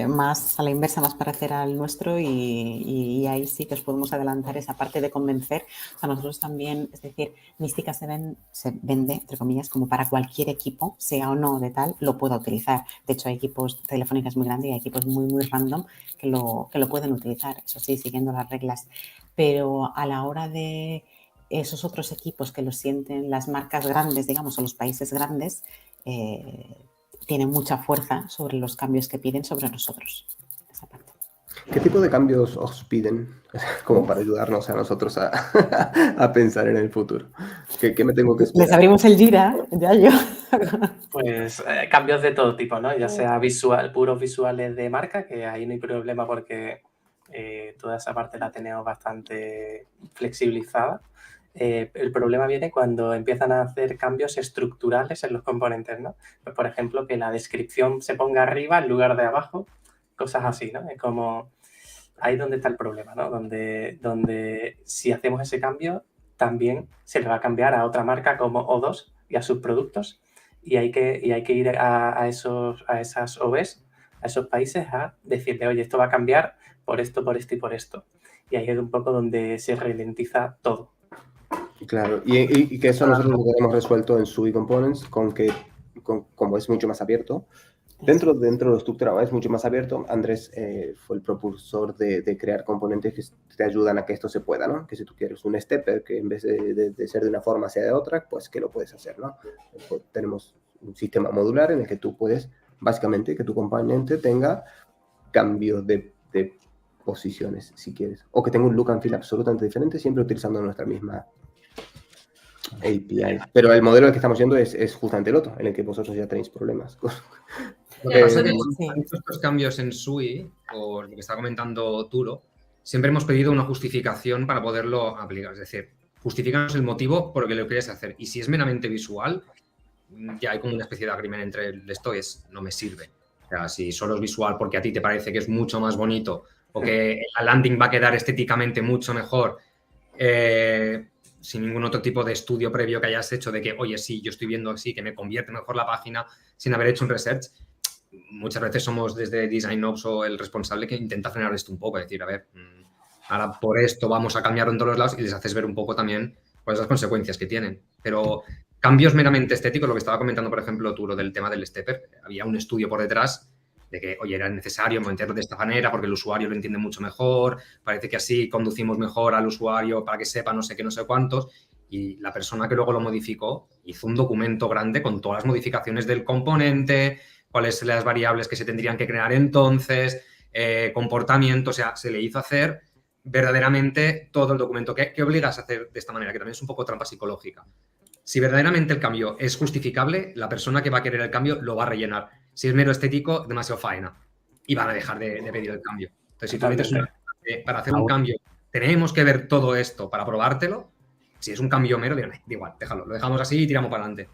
[SPEAKER 2] más a la inversa, más parecer al nuestro y ahí sí que os podemos adelantar esa parte de convencer. O sea, nosotros también, es decir, Mística se vende, entre comillas, como para cualquier equipo, sea o no de tal, lo pueda utilizar. De hecho, hay equipos telefónicos muy grandes y hay equipos muy random que lo pueden utilizar, eso sí, siguiendo las reglas. Pero a la hora de esos otros equipos que lo sienten las marcas grandes, digamos, o los países grandes, tienen mucha fuerza sobre los cambios que piden sobre nosotros. Esa parte.
[SPEAKER 1] ¿Qué tipo de cambios os piden como para ayudarnos a nosotros a pensar en el futuro? ¿Qué me tengo que esperar?
[SPEAKER 2] Les abrimos el Jira, ya yo.
[SPEAKER 3] Pues cambios de todo tipo, ¿no? Ya sea puros visuales de marca, que ahí no hay problema porque toda esa parte la tenemos bastante flexibilizada. El problema viene cuando empiezan a hacer cambios estructurales en los componentes, ¿no? Pues, por ejemplo, que la descripción se ponga arriba en lugar de abajo, cosas así, ¿no? Es como ahí donde está el problema, ¿no? Donde si hacemos ese cambio, también se le va a cambiar a otra marca como O2 y a sus productos y hay que ir a esas OBs, a esos países, a decirle, oye, esto va a cambiar por esto y por esto. Y ahí es un poco donde se ralentiza todo.
[SPEAKER 1] Claro, y que eso nosotros lo tenemos resuelto en SUI Components, como es mucho más abierto. Dentro de lo estructurado es mucho más abierto. Andrés fue el propulsor de crear componentes que te ayudan a que esto se pueda, ¿no? Que si tú quieres un stepper que en vez de ser de una forma sea de otra, pues que lo puedes hacer, ¿no? Pues tenemos un sistema modular en el que tú puedes, básicamente, que tu componente tenga cambios de posiciones, si quieres. O que tenga un look and feel absolutamente diferente, siempre utilizando nuestra misma API. Pero el modelo al que estamos yendo es justamente el otro, en el que vosotros ya tenéis problemas.
[SPEAKER 7] Lo que pasa es que cuando hecho estos cambios en SUI, o lo que está comentando Turo, siempre hemos pedido una justificación para poderlo aplicar. Es decir, justifícanos el motivo por el que lo quieres hacer. Y si es meramente visual, ya hay como una especie de agreement entre esto no me sirve. O sea, si solo es visual porque a ti te parece que es mucho más bonito o que la landing va a quedar estéticamente mucho mejor, sin ningún otro tipo de estudio previo que hayas hecho de que, oye, sí, yo estoy viendo así, que me convierte mejor la página sin haber hecho un research, muchas veces somos desde Design Ops o el responsable que intenta frenar esto un poco, decir, a ver, ahora por esto vamos a cambiar en todos los lados y les haces ver un poco también cuáles son las consecuencias que tienen. Pero cambios meramente estéticos, lo que estaba comentando, por ejemplo, tú, lo del tema del stepper, había un estudio por detrás de que, oye, era necesario meterlo de esta manera porque el usuario lo entiende mucho mejor, parece que así conducimos mejor al usuario para que sepa no sé qué, no sé cuántos, y la persona que luego lo modificó hizo un documento grande con todas las modificaciones del componente, cuáles son las variables que se tendrían que crear entonces, comportamiento, o sea, se le hizo hacer verdaderamente todo el documento. ¿Qué obligas a hacer de esta manera? Que también es un poco trampa psicológica. Si verdaderamente el cambio es justificable, la persona que va a querer el cambio lo va a rellenar. Si es mero estético, demasiado faena. Y van a dejar de pedir el cambio. Entonces, si tú metes para hacer un cambio, tenemos que ver todo esto para probártelo. Si es un cambio mero, dirán, da igual, déjalo, lo dejamos así y tiramos para adelante.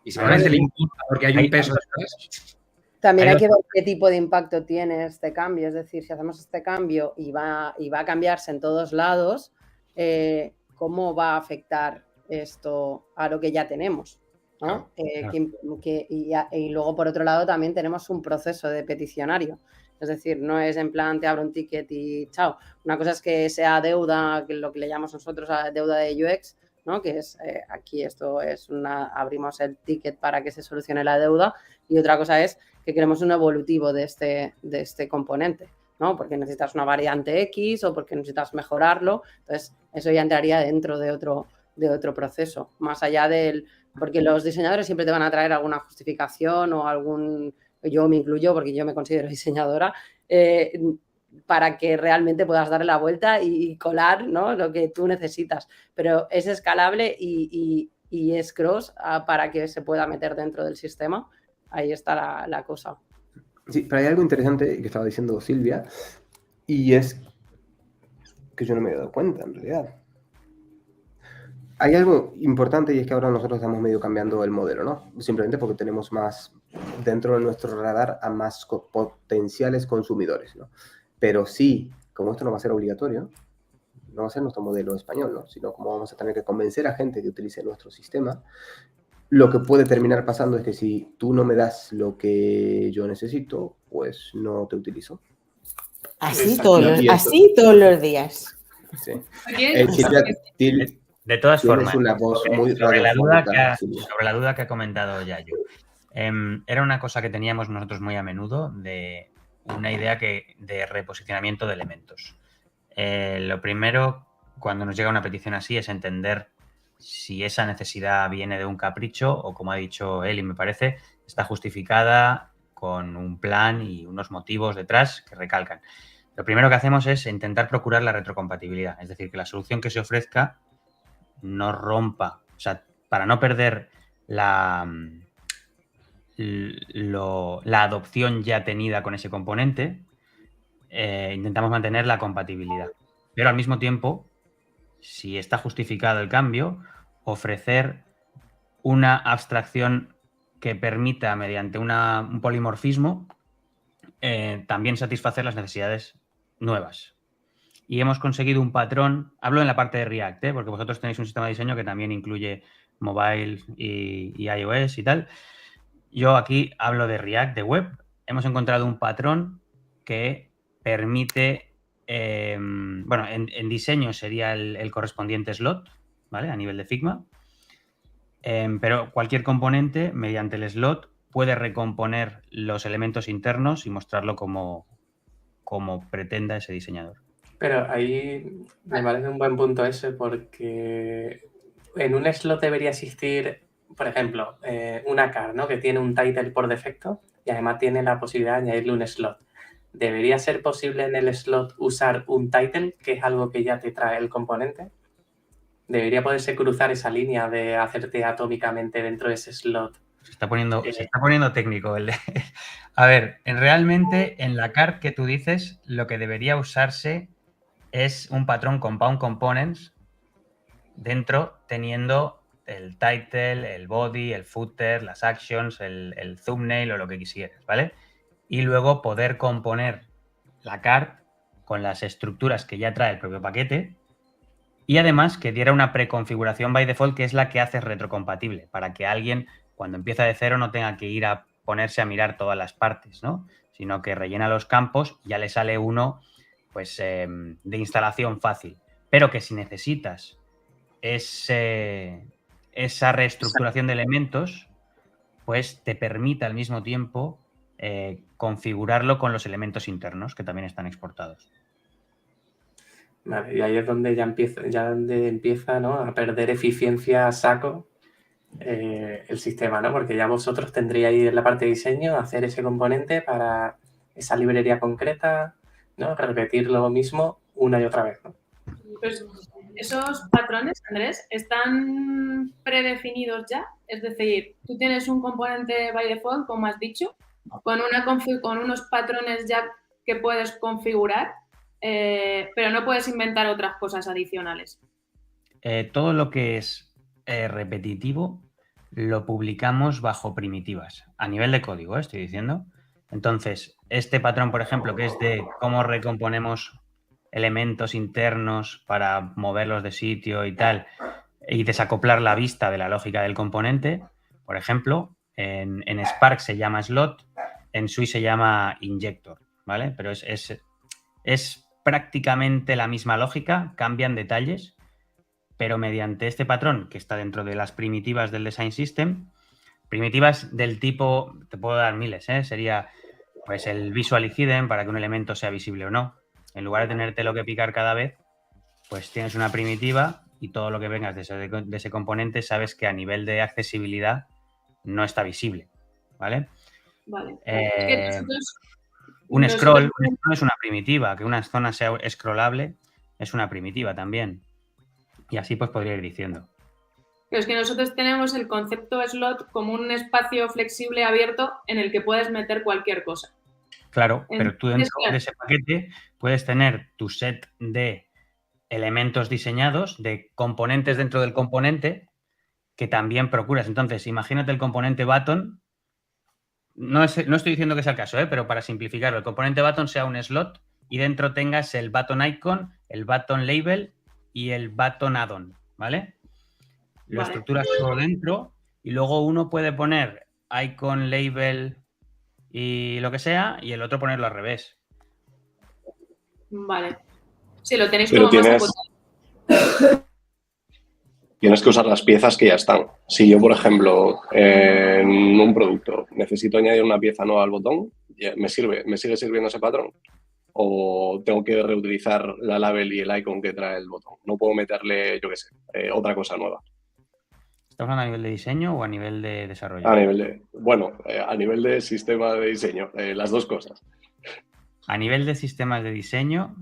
[SPEAKER 7] Y si realmente le importa porque hay un peso detrás.
[SPEAKER 4] También hay que ver qué tipo de impacto tiene este cambio. Es decir, si hacemos este cambio y va a cambiarse en todos lados, ¿cómo va a afectar esto a lo que ya tenemos? ¿no? Y luego, por otro lado, también tenemos un proceso de peticionario. Es decir, no es en plan te abro un ticket y chao. Una cosa es que sea deuda, que lo que le llamamos nosotros a deuda de UX, ¿no? Que es aquí esto es abrimos el ticket para que se solucione la deuda, y otra cosa es que queremos un evolutivo de este componente, ¿no? Porque necesitas una variante X o porque necesitas mejorarlo. Entonces, eso ya entraría dentro de otro proceso, más allá porque los diseñadores siempre te van a traer alguna justificación o yo me incluyo porque yo me considero diseñadora, para que realmente puedas darle la vuelta y colar, ¿no? Lo que tú necesitas. Pero es escalable y es cross para que se pueda meter dentro del sistema. Ahí está la cosa.
[SPEAKER 1] Sí, pero hay algo interesante que estaba diciendo Silvia, y es que yo no me he dado cuenta, en realidad. Hay algo importante, y es que ahora nosotros estamos medio cambiando el modelo, ¿no? Simplemente porque tenemos más dentro de nuestro radar a más potenciales consumidores, ¿no? Pero sí, como esto no va a ser obligatorio, no va a ser nuestro modelo español, ¿no? Sino como vamos a tener que convencer a gente que utilice nuestro sistema, lo que puede terminar pasando es que si tú no me das lo que yo necesito, pues no te utilizo.
[SPEAKER 2] Así todos los días.
[SPEAKER 1] Sí.
[SPEAKER 8] De todas formas,
[SPEAKER 1] una voz muy
[SPEAKER 8] sobre la duda que ha comentado Yayo, era una cosa que teníamos nosotros muy a menudo, de una idea de reposicionamiento de elementos. Lo primero, cuando nos llega una petición así, es entender si esa necesidad viene de un capricho o, como ha dicho Eli, me parece, está justificada con un plan y unos motivos detrás que recalcan. Lo primero que hacemos es intentar procurar la retrocompatibilidad, es decir, que la solución que se ofrezca no rompa, o sea, para no perder la adopción ya tenida con ese componente, intentamos mantener la compatibilidad. Pero al mismo tiempo, si está justificado el cambio, ofrecer una abstracción que permita, mediante un polimorfismo, también satisfacer las necesidades nuevas. Y hemos conseguido un patrón, hablo en la parte de React, porque vosotros tenéis un sistema de diseño que también incluye mobile y iOS y tal. Yo aquí hablo de React, de web. Hemos encontrado un patrón que permite, en diseño sería el correspondiente slot, ¿vale? A nivel de Figma. Pero cualquier componente, mediante el slot, puede recomponer los elementos internos y mostrarlo como pretenda ese diseñador.
[SPEAKER 3] Pero ahí me parece un buen punto ese, porque en un slot debería existir, por ejemplo, una car, ¿no? Que tiene un title por defecto y además tiene la posibilidad de añadirle un slot. ¿Debería ser posible en el slot usar un title, que es algo que ya te trae el componente? ¿Debería poderse cruzar esa línea de hacerte atómicamente dentro de ese slot?
[SPEAKER 8] Se está poniendo técnico. A ver, realmente en la car que tú dices, lo que debería usarse es un patrón compound components dentro, teniendo el title, el body, el footer, las actions, el thumbnail o lo que quisieras, ¿vale? Y luego poder componer la car con las estructuras que ya trae el propio paquete, y además que diera una preconfiguración by default, que es la que hace retrocompatible, para que alguien, cuando empieza de cero, no tenga que ir a ponerse a mirar todas las partes, ¿no? Sino que rellena los campos y ya le sale uno, pues, de instalación fácil. Pero que si necesitas ese esa reestructuración de elementos pues te permite al mismo tiempo configurarlo con los elementos internos que también están exportados.
[SPEAKER 3] Vale, y ahí es donde donde empieza, ¿no?, a perder eficiencia a saco el sistema, ¿no? Porque ya vosotros tendríais en la parte de diseño hacer ese componente para esa librería concreta, ¿no? Repetir lo mismo una y otra vez, ¿no?
[SPEAKER 5] Pues esos patrones, Andrés, ¿están predefinidos ya? Es decir, tú tienes un componente by default, como has dicho, con unos patrones ya que puedes configurar, pero no puedes inventar otras cosas adicionales.
[SPEAKER 8] Todo lo que es repetitivo lo publicamos bajo primitivas, a nivel de código, estoy diciendo. Entonces, este patrón, por ejemplo, que es de cómo recomponemos elementos internos para moverlos de sitio y tal, y desacoplar la vista de la lógica del componente, por ejemplo, en Spark se llama slot, en Sui se llama injector, ¿vale? Pero es prácticamente la misma lógica, cambian detalles, pero mediante este patrón que está dentro de las primitivas del design system, primitivas del tipo, te puedo dar miles, sería pues el visual hidden para que un elemento sea visible o no. En lugar de tenértelo que picar cada vez, pues tienes una primitiva y todo lo que vengas de ese componente sabes que a nivel de accesibilidad no está visible, ¿vale?
[SPEAKER 5] Vale. Es que nosotros
[SPEAKER 8] un scroll es una primitiva, que una zona sea scrollable es una primitiva también. Y así pues podría ir diciendo.
[SPEAKER 5] Pero es que nosotros tenemos el concepto slot como un espacio flexible abierto en el que puedes meter cualquier cosa.
[SPEAKER 8] Claro, pero tú dentro de ese paquete puedes tener tu set de elementos diseñados, de componentes dentro del componente que también procuras. Entonces, imagínate el componente button. No estoy diciendo que sea el caso, pero para simplificarlo, el componente button sea un slot y dentro tengas el button icon, el button label y el button add-on, ¿vale? Lo estructuras todo dentro y luego uno puede poner icon, label y lo que sea y el otro ponerlo al revés.
[SPEAKER 5] Vale. Sí, lo tenéis
[SPEAKER 6] pero
[SPEAKER 5] como más acotado.
[SPEAKER 6] Tienes que usar las piezas que ya están. Si yo, por ejemplo, en un producto necesito añadir una pieza nueva al botón, ¿me sigue sirviendo ese patrón? ¿O tengo que reutilizar la label y el icon que trae el botón? No puedo meterle, yo qué sé, otra cosa nueva.
[SPEAKER 8] ¿Estamos hablando a nivel de diseño o a nivel de desarrollo?
[SPEAKER 6] A nivel de sistema de diseño, las dos cosas.
[SPEAKER 8] A nivel de sistemas de diseño,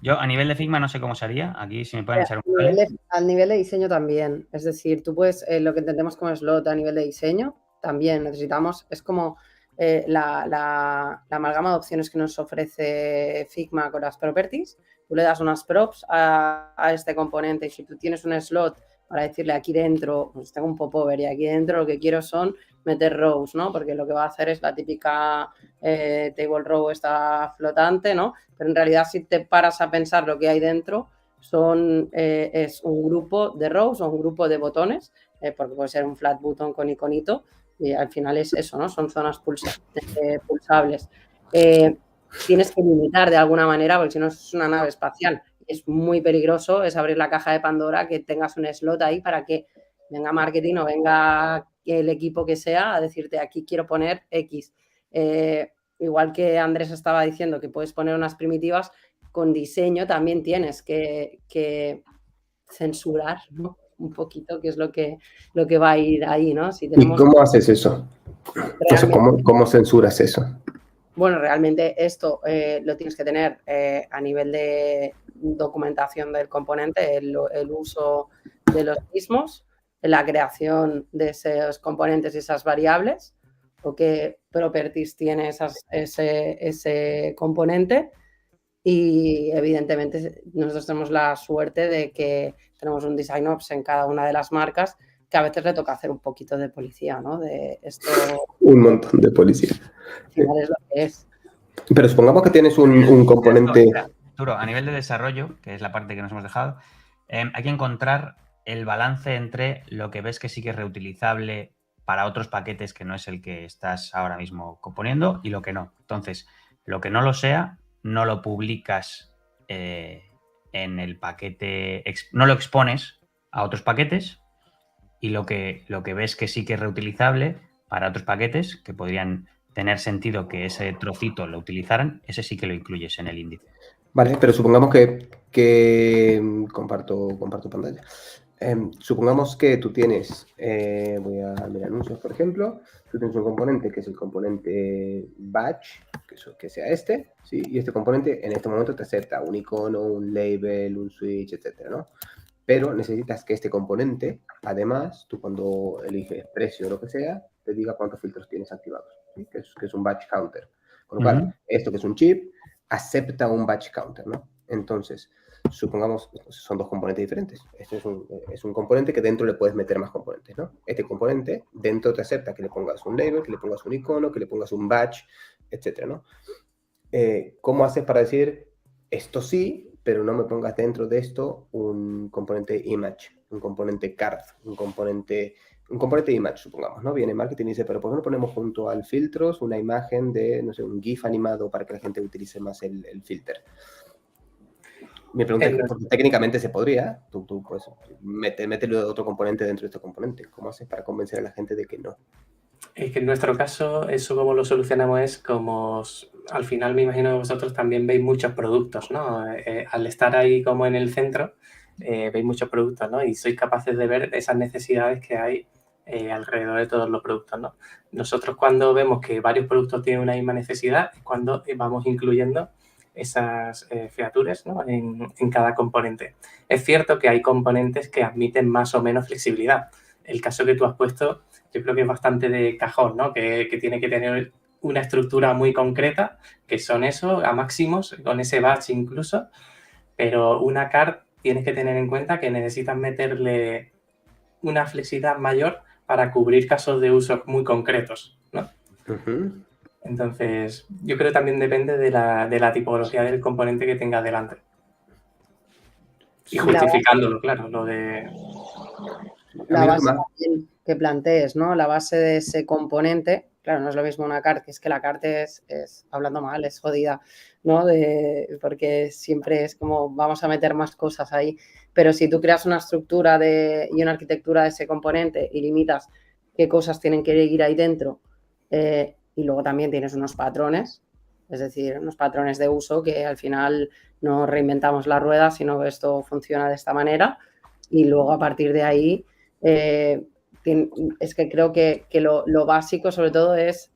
[SPEAKER 8] yo a nivel de Figma no sé cómo sería. Aquí si me pueden echar un cable.
[SPEAKER 4] Al nivel de diseño también. Es decir, tú puedes, lo que entendemos como slot a nivel de diseño, también necesitamos, es como la amalgama de opciones que nos ofrece Figma con las properties. Tú le das unas props a este componente y si tú tienes un slot para decirle aquí dentro, pues tengo un popover y aquí dentro lo que quiero son meter rows, ¿no? Porque lo que va a hacer es la típica table row esta flotante, ¿no? Pero en realidad si te paras a pensar lo que hay dentro es un grupo de rows o un grupo de botones, porque puede ser un flat button con iconito y al final es eso, ¿no? Son zonas pulsables. Tienes que limitar de alguna manera porque si no es una nave espacial. Es muy peligroso, es abrir la caja de Pandora, que tengas un slot ahí para que venga marketing o venga el equipo que sea a decirte aquí quiero poner X. Igual que Andrés estaba diciendo que puedes poner unas primitivas, con diseño también tienes que censurar, ¿no? Un poquito, que es lo que va a ir ahí, ¿no? Si tenemos...
[SPEAKER 1] ¿Y cómo haces eso? O sea, ¿cómo censuras eso?
[SPEAKER 4] Bueno, realmente esto lo tienes que tener a nivel de documentación del componente, el uso de los mismos, la creación de esos componentes y esas variables, o qué properties tiene ese componente. Y evidentemente nosotros tenemos la suerte de que tenemos un design ops en cada una de las marcas que a veces le toca hacer un poquito de policía, ¿no? De esto...
[SPEAKER 1] Un montón de policía.
[SPEAKER 4] Al final es lo que es.
[SPEAKER 1] Pero supongamos que tienes un componente...
[SPEAKER 8] Arturo, a nivel de desarrollo, que es la parte que nos hemos dejado, hay que encontrar el balance entre lo que ves que sí que es reutilizable para otros paquetes que no es el que estás ahora mismo componiendo y lo que no. Entonces, lo que no lo sea, no lo publicas en el paquete, no lo expones a otros paquetes y lo que ves que sí que es reutilizable para otros paquetes que podrían tener sentido que ese trocito lo utilizaran, ese sí que lo incluyes en el índice.
[SPEAKER 1] Vale, pero supongamos que comparto pantalla. Supongamos que tú tienes, voy a mirar anuncios, por ejemplo, tú tienes un componente que es el componente batch, que sea este, ¿sí? Y este componente en este momento te acepta un icono, un label, un switch, etcétera, ¿no? Pero necesitas que este componente, además, tú cuando eliges precio o lo que sea, te diga cuántos filtros tienes activados, ¿sí? que es un batch counter. Con lo cual, esto que es un chip, acepta un batch counter, ¿no? Entonces, supongamos, son dos componentes diferentes. Este es un componente que dentro le puedes meter más componentes, ¿no? Este componente dentro te acepta que le pongas un label, que le pongas un icono, que le pongas un batch, etcétera, ¿no? ¿Cómo haces para decir esto sí, pero no me pongas dentro de esto un componente image, un componente card, un componente image, supongamos, ¿no? Viene marketing y dice, pero ¿por qué no ponemos junto al filtros una imagen de, no sé, un GIF animado para que la gente utilice más el filter? Mi pregunta es, porque técnicamente se podría, tú pues métele otro componente dentro de este componente. ¿Cómo haces para convencer a la gente de que no?
[SPEAKER 3] Es que en nuestro caso, eso como lo solucionamos es como, al final me imagino que vosotros también veis muchos productos, ¿no? Al estar ahí como en el centro, veis muchos productos, ¿no? Y sois capaces de ver esas necesidades que hay alrededor de todos los productos, ¿no? Nosotros cuando vemos que varios productos tienen una misma necesidad es cuando vamos incluyendo esas features, ¿no? en cada componente. Es cierto que hay componentes que admiten más o menos flexibilidad. El caso que tú has puesto, yo creo que es bastante de cajón, ¿no? Que tiene que tener una estructura muy concreta, que son eso, a máximos, con ese batch incluso, pero una card tienes que tener en cuenta que necesitas meterle una flexibilidad mayor para cubrir casos de uso muy concretos, ¿no? Entonces, yo creo que también depende de la tipología del componente que tengas delante. Y justificándolo, claro, lo de...
[SPEAKER 4] La base que plantees, ¿no? La base de ese componente, claro, no es lo mismo una card, que es que la card es hablando mal, es jodida, ¿no? Porque siempre es como, vamos a meter más cosas ahí. Pero si tú creas una estructura y una arquitectura de ese componente y limitas qué cosas tienen que ir ahí dentro, y luego también tienes unos patrones, es decir, unos patrones de uso que al final no reinventamos la rueda, sino que esto funciona de esta manera. Y luego a partir de ahí, es que creo que lo básico sobre todo es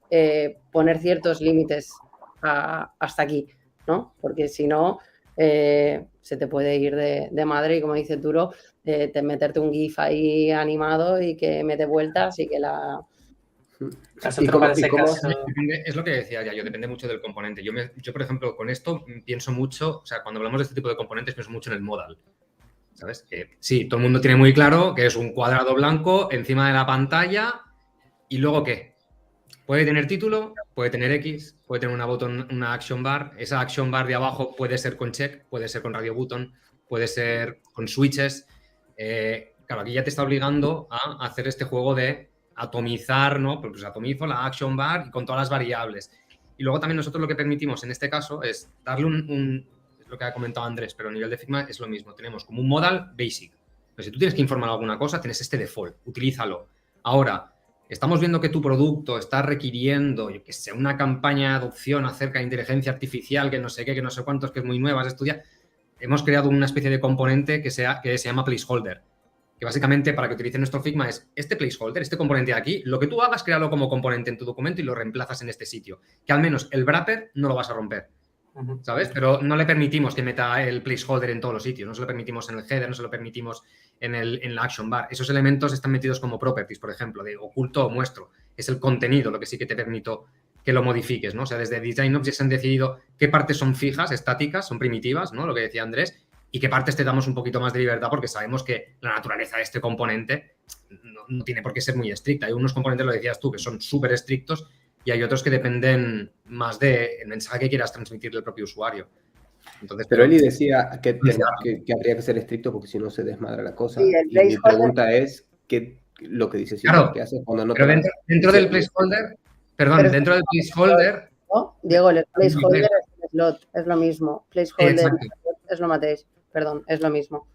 [SPEAKER 4] poner ciertos límites hasta aquí, ¿no? Porque si no, se te puede ir de madre y, como dice Turo, meterte un GIF ahí animado y que mete vueltas y que la...
[SPEAKER 7] Es lo que decía ya, depende mucho del componente. Yo, por ejemplo, con esto pienso mucho, o sea, cuando hablamos de este tipo de componentes, pienso mucho en el modal. ¿Sabes? Sí, todo el mundo tiene muy claro que es un cuadrado blanco encima de la pantalla. ¿Y luego qué? Puede tener título, puede tener X, puede tener una action bar. Esa action bar de abajo puede ser con check, puede ser con radio button, puede ser con switches. Claro, aquí ya te está obligando a hacer este juego de atomizar, ¿no? Pues atomizo la action bar y con todas las variables. Y luego también nosotros lo que permitimos en este caso es darle lo que ha comentado Andrés, pero a nivel de Figma es lo mismo. Tenemos como un modal basic. Pero si tú tienes que informar alguna cosa, tienes este default. Utilízalo. Ahora, estamos viendo que tu producto está requiriendo, yo que sé, una campaña de adopción acerca de inteligencia artificial, que no sé qué, que no sé cuántos, que es muy nueva, se estudia. Hemos creado una especie de componente que se llama placeholder. Que básicamente para que utilice nuestro Figma es este placeholder, este componente de aquí, lo que tú hagas, créalo como componente en tu documento y lo reemplazas en este sitio. Que al menos el wrapper no lo vas a romper. ¿Sabes? Pero no le permitimos que meta el placeholder en todos los sitios, no se lo permitimos en el header, no se lo permitimos en la action bar. Esos elementos están metidos como properties, por ejemplo, de oculto o muestro. Es el contenido lo que sí que te permito que lo modifiques, ¿no? O sea, desde Design Objects han decidido qué partes son fijas, estáticas, son primitivas, ¿no? Lo que decía Andrés, y qué partes te damos un poquito más de libertad porque sabemos que la naturaleza de este componente no tiene por qué ser muy estricta. Hay unos componentes, lo decías tú, que son súper estrictos y hay otros que dependen más del mensaje que quieras transmitirle al propio usuario. Entonces,
[SPEAKER 1] pero Eli decía que habría que ser estricto porque si no se desmadra la cosa. Sí, y mi pregunta es lo que dices,
[SPEAKER 7] claro,
[SPEAKER 1] ¿qué haces cuando no
[SPEAKER 7] pero dentro del placeholder, dentro del placeholder...
[SPEAKER 4] ¿no? Diego, el placeholder es el slot, es lo mismo. Placeholder es lo mateix, perdón, es lo mismo.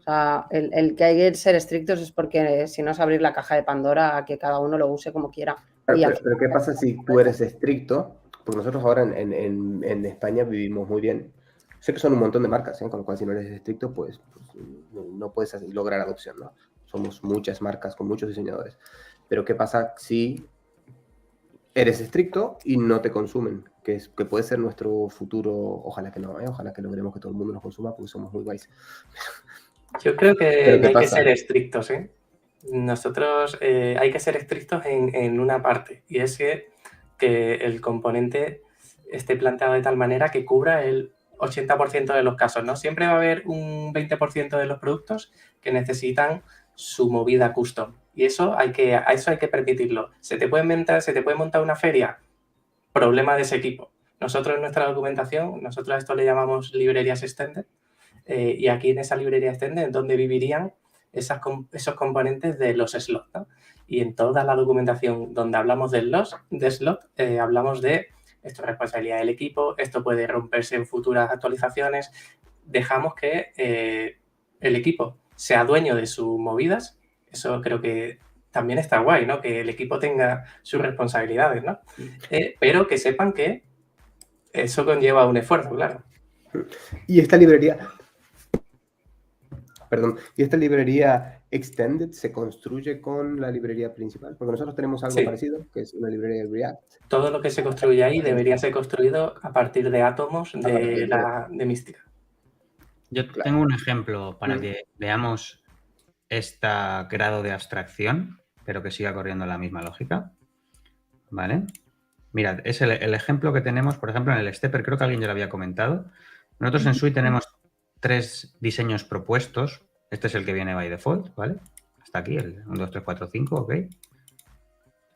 [SPEAKER 4] O sea, el que hay que ser estrictos es porque si no es abrir la caja de Pandora a que cada uno lo use como quiera.
[SPEAKER 1] Pero ¿qué pasa si tú eres estricto? Porque nosotros ahora en España vivimos muy bien. Sé que son un montón de marcas, con lo cual si no eres estricto, pues no puedes lograr adopción, ¿no? Somos muchas marcas con muchos diseñadores. Pero ¿qué pasa si eres estricto y no te consumen? Que puede ser nuestro futuro, ojalá que no, ojalá que logremos que todo el mundo nos consuma porque somos muy guays.
[SPEAKER 3] Yo creo que
[SPEAKER 1] ¿Pero
[SPEAKER 3] no
[SPEAKER 1] qué
[SPEAKER 3] hay que
[SPEAKER 1] pasa?
[SPEAKER 3] ser estrictos, ¿eh? Nosotros hay que ser estrictos en una parte, y es que el componente esté planteado de tal manera que cubra el 80% de los casos, ¿no? Siempre va a haber un 20% de los productos que necesitan su movida custom, y a eso hay que permitirlo. ¿Se te puede montar una feria? Problema de ese equipo. Nosotros en nuestra documentación, nosotros a esto le llamamos librerías extended, y aquí en esa librería extended es donde vivirían esos componentes de los slots, ¿no? Y en toda la documentación donde hablamos de slot, hablamos de esto es responsabilidad del equipo, esto puede romperse en futuras actualizaciones. Dejamos que el equipo sea dueño de sus movidas. Eso creo que también está guay, ¿no? Que el equipo tenga sus responsabilidades, ¿no? Pero que sepan que eso conlleva un esfuerzo, claro.
[SPEAKER 1] Y esta librería Extended se construye con la librería principal, porque nosotros tenemos algo parecido, que es una librería de React.
[SPEAKER 3] Todo lo que se construye ahí debería ser construido a partir de átomos de Mística.
[SPEAKER 8] Yo tengo un ejemplo para que veamos este grado de abstracción, pero que siga corriendo la misma lógica. ¿Vale? Mirad, es el ejemplo que tenemos, por ejemplo, en el Stepper, creo que alguien ya lo había comentado. Nosotros en Sui tenemos 3 diseños propuestos. Este es el que viene by default, ¿vale? Hasta aquí, el 1, 2, 3, 4, 5, ¿ok?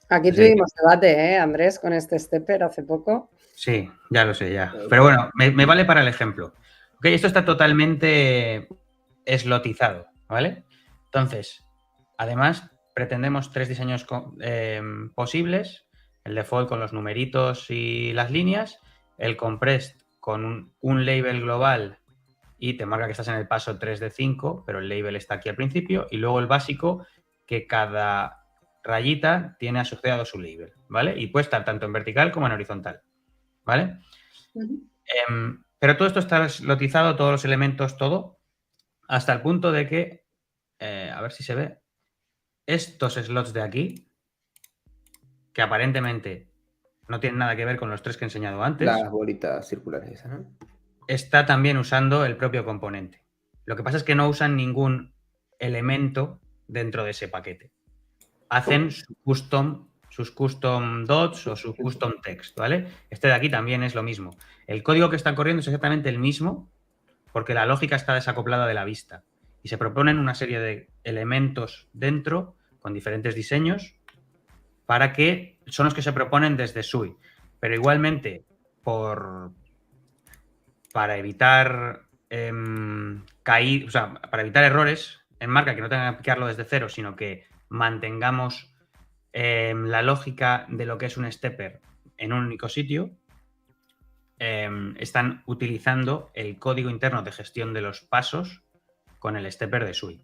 [SPEAKER 4] Aquí tuvimos debate, Andrés, con este Stepper hace poco.
[SPEAKER 8] Sí, ya lo sé, ya. Pero bueno, me vale para el ejemplo. ¿Ok? Esto está totalmente slotizado, ¿vale? Entonces, además, pretendemos 3 diseños posibles. El default con los numeritos y las líneas, el compressed con un label global y te marca que estás en el paso 3 de 5, pero el label está aquí al principio, y luego el básico, que cada rayita tiene asociado su label, ¿vale? Y puede estar tanto en vertical como en horizontal, ¿vale? Pero todo esto está slotizado, todos los elementos, todo, hasta el punto de que, a ver si se ve, estos slots de aquí, que aparentemente no tienen nada que ver con los 3 que he enseñado antes.
[SPEAKER 1] Las bolitas circulares esas, ¿no?
[SPEAKER 8] Está también usando el propio componente. Lo que pasa es que no usan ningún elemento dentro de ese paquete. Hacen sus custom dots o su custom text, ¿vale? Este de aquí también es lo mismo. El código que está corriendo es exactamente el mismo porque la lógica está desacoplada de la vista y se proponen una serie de elementos dentro con diferentes diseños para que son los que se proponen desde Sui. Pero igualmente, para evitar para evitar errores en marca, que no tengan que aplicarlo desde cero, sino que mantengamos la lógica de lo que es un stepper en un único sitio, están utilizando el código interno de gestión de los pasos con el stepper de Sui.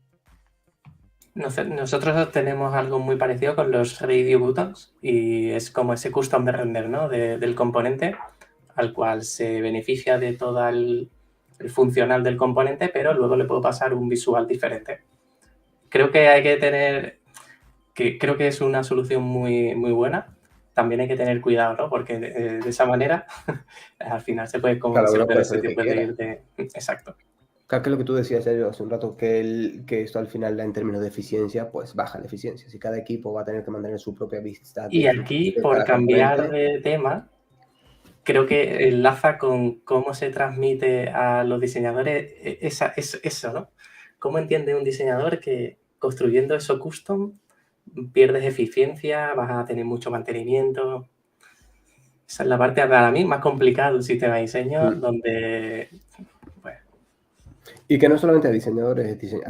[SPEAKER 3] Nosotros tenemos algo muy parecido con los radio buttons y es como ese custom de render, ¿no? del componente al cual se beneficia de todo el funcional del componente, pero luego le puedo pasar un visual diferente. Creo que hay que tener, creo que es una solución muy, muy buena. También hay que tener cuidado, ¿no? Porque de esa manera al final se puede Exacto.
[SPEAKER 1] Claro, que lo que tú decías yo hace un rato, que esto al final en términos de eficiencia, pues baja la eficiencia. Si cada equipo va a tener que mantener su propia vista.
[SPEAKER 3] Y aquí, por cambiar de tema, creo que enlaza con cómo se transmite a los diseñadores eso, ¿no? ¿Cómo entiende un diseñador que construyendo eso custom pierdes eficiencia, vas a tener mucho mantenimiento? Esa es la parte para mí más complicada de un sistema de diseño donde...
[SPEAKER 1] Y que no solamente a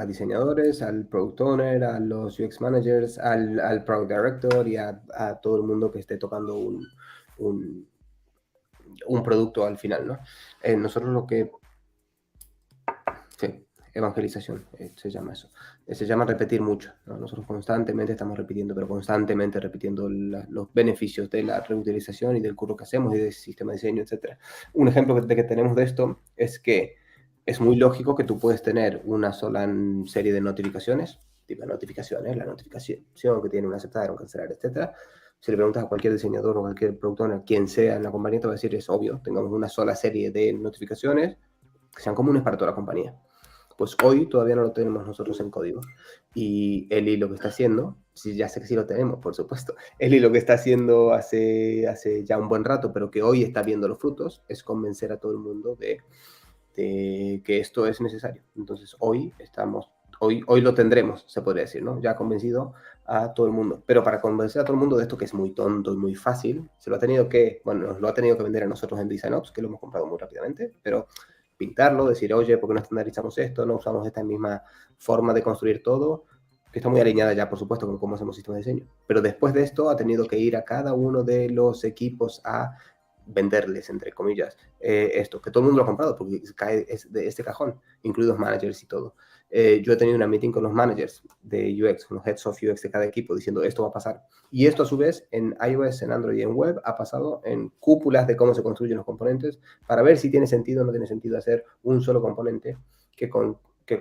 [SPEAKER 1] diseñadores, al product owner, a los UX managers, al product director y a todo el mundo que esté tocando un producto al final, ¿no? Nosotros lo que... Sí, Evangelización, se llama eso. Se llama repetir mucho, ¿no? Nosotros constantemente estamos repitiendo, pero constantemente repitiendo los beneficios de la reutilización y del curro que hacemos y del sistema de diseño, etc. Un ejemplo que tenemos de esto es que es muy lógico que tú puedes tener una sola serie de notificaciones, tipo notificaciones, la notificación que tiene un aceptar, un cancelar, etc. Si le preguntas a cualquier diseñador o cualquier productor, a quien sea en la compañía, te va a decir, es obvio, tengamos una sola serie de notificaciones que sean comunes para toda la compañía. Pues hoy todavía no lo tenemos nosotros en código. Y Eli lo que está haciendo, sí, ya sé que sí lo tenemos, por supuesto. Eli lo que está haciendo hace ya un buen rato, pero que hoy está viendo los frutos, es convencer a todo el mundo de que esto es necesario. Entonces hoy lo tendremos, se podría decir, ¿no? Ya ha convencido a todo el mundo. Pero para convencer a todo el mundo de esto que es muy tonto y muy fácil, nos lo ha tenido que vender a nosotros en DesignOps, que lo hemos comprado muy rápidamente, pero pintarlo, decir, oye, ¿por qué no estandarizamos esto? No usamos esta misma forma de construir todo, que está muy alineada ya, por supuesto, con cómo hacemos sistemas de diseño. Pero después de esto ha tenido que ir a cada uno de los equipos venderles, entre comillas, esto, que todo el mundo lo ha comprado porque cae de este cajón, incluidos managers y todo. Yo he tenido una meeting con los managers de UX, con los heads of UX de cada equipo, diciendo esto va a pasar. Y esto a su vez en iOS, en Android y en web ha pasado en cúpulas de cómo se construyen los componentes para ver si tiene sentido o no tiene sentido hacer un solo componente que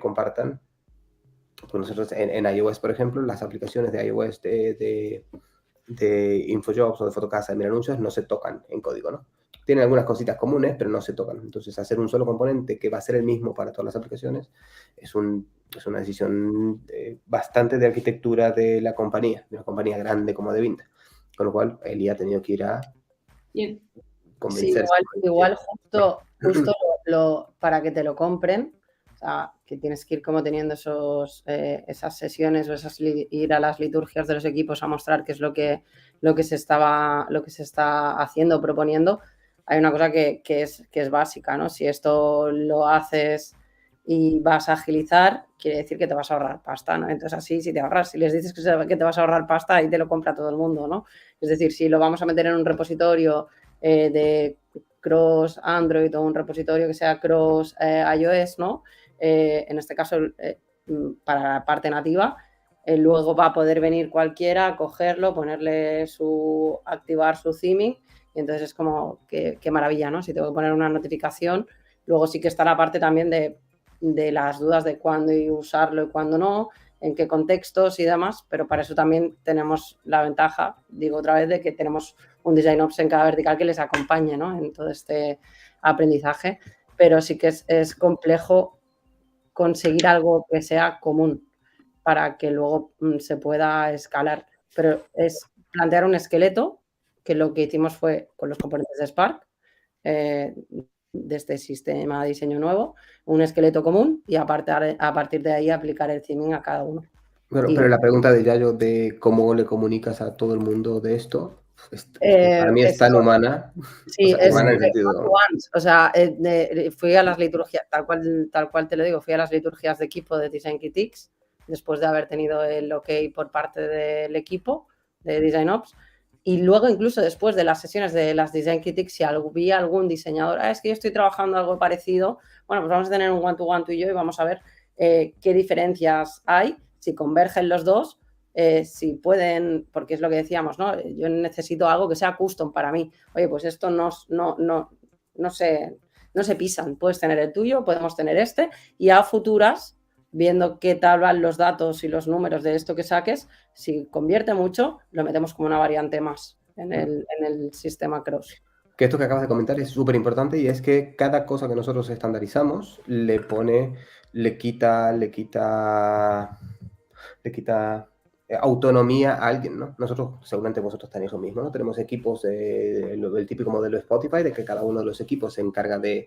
[SPEAKER 1] compartan. Pues nosotros en iOS, por ejemplo, las aplicaciones de iOS de InfoJobs o de Fotocasa de Mil Anuncios no se tocan en código, ¿no? Tienen algunas cositas comunes, pero no se tocan. Entonces, hacer un solo componente que va a ser el mismo para todas las aplicaciones es una decisión bastante de arquitectura de la compañía, de una compañía grande como DaVinci. Con lo cual, Eli ha tenido que ir a convencerse.
[SPEAKER 4] Sí, igual justo para que te lo compren, o sea, que tienes que ir como teniendo esas sesiones o ir a las liturgias de los equipos a mostrar qué es lo que se está haciendo, proponiendo. Hay una cosa que es básica, ¿no? Si esto lo haces y vas a agilizar, quiere decir que te vas a ahorrar pasta, ¿no? Entonces así, si les dices que te vas a ahorrar pasta, ahí te lo compra todo el mundo, ¿no? Es decir, si lo vamos a meter en un repositorio de cross Android o un repositorio que sea cross iOS, ¿no? En este caso, para la parte nativa, luego va a poder venir cualquiera, cogerlo, activar su theming, y entonces es como, qué maravilla, ¿no? Si tengo que poner una notificación, luego sí que está la parte también de las dudas de cuándo usarlo y cuándo no, en qué contextos y demás, pero para eso también tenemos la ventaja, digo otra vez, de que tenemos un DesignOps en cada vertical que les acompañe, ¿no? En todo este aprendizaje, pero sí que es complejo conseguir algo que sea común para que luego se pueda escalar, pero es plantear un esqueleto, que lo que hicimos fue con los componentes de Spark, de este sistema de diseño nuevo, un esqueleto común y a partir de ahí aplicar el theming a cada uno.
[SPEAKER 1] Pero la pregunta de Yayo de cómo le comunicas a todo el mundo de esto, para mí es tan humana.
[SPEAKER 4] Sí,
[SPEAKER 1] o sea, humana en el sentido.
[SPEAKER 4] O sea, fui a las liturgias, tal cual te lo digo, fui a las liturgias de equipo de Design Critics, después de haber tenido el OK por parte del equipo de DesignOps. Y luego, incluso después de las sesiones de las Design Critics, si había algún diseñador, es que yo estoy trabajando algo parecido, bueno, pues vamos a tener un one-to-one tú y yo y vamos a ver qué diferencias hay, si convergen los dos, si pueden, porque es lo que decíamos, ¿no? Yo necesito algo que sea custom para mí. Oye, pues esto no se pisan. Puedes tener el tuyo, podemos tener este, y a futuras, viendo qué tal van los datos y los números de esto que saques, si convierte mucho, lo metemos como una variante más en el sistema cross.
[SPEAKER 1] Que esto que acabas de comentar es súper importante, y es que cada cosa que nosotros estandarizamos le quita autonomía a alguien, ¿no? Nosotros, seguramente vosotros tenéis lo mismo, ¿no? Tenemos equipos del típico modelo Spotify, de que cada uno de los equipos se encarga de,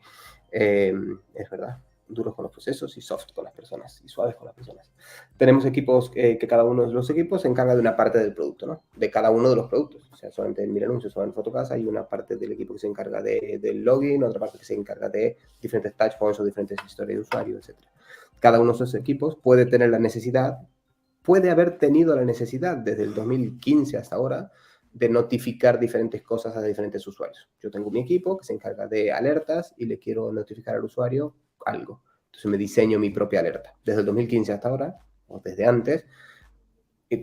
[SPEAKER 1] es verdad, duros con los procesos y soft con las personas y suaves con las personas. Tenemos equipos que cada uno de los equipos se encarga de una parte del producto, ¿no? De cada uno de los productos. O sea, solamente en Mil Anuncios o en Fotocasa hay una parte del equipo que se encarga del login, otra parte que se encarga de diferentes touchpoints o diferentes historias de usuario, etc. Cada uno de esos equipos puede haber tenido la necesidad desde el 2015 hasta ahora de notificar diferentes cosas a diferentes usuarios. Yo tengo mi equipo que se encarga de alertas y le quiero notificar al usuario algo. Entonces me diseño mi propia alerta. Desde el 2015 hasta ahora, o desde antes,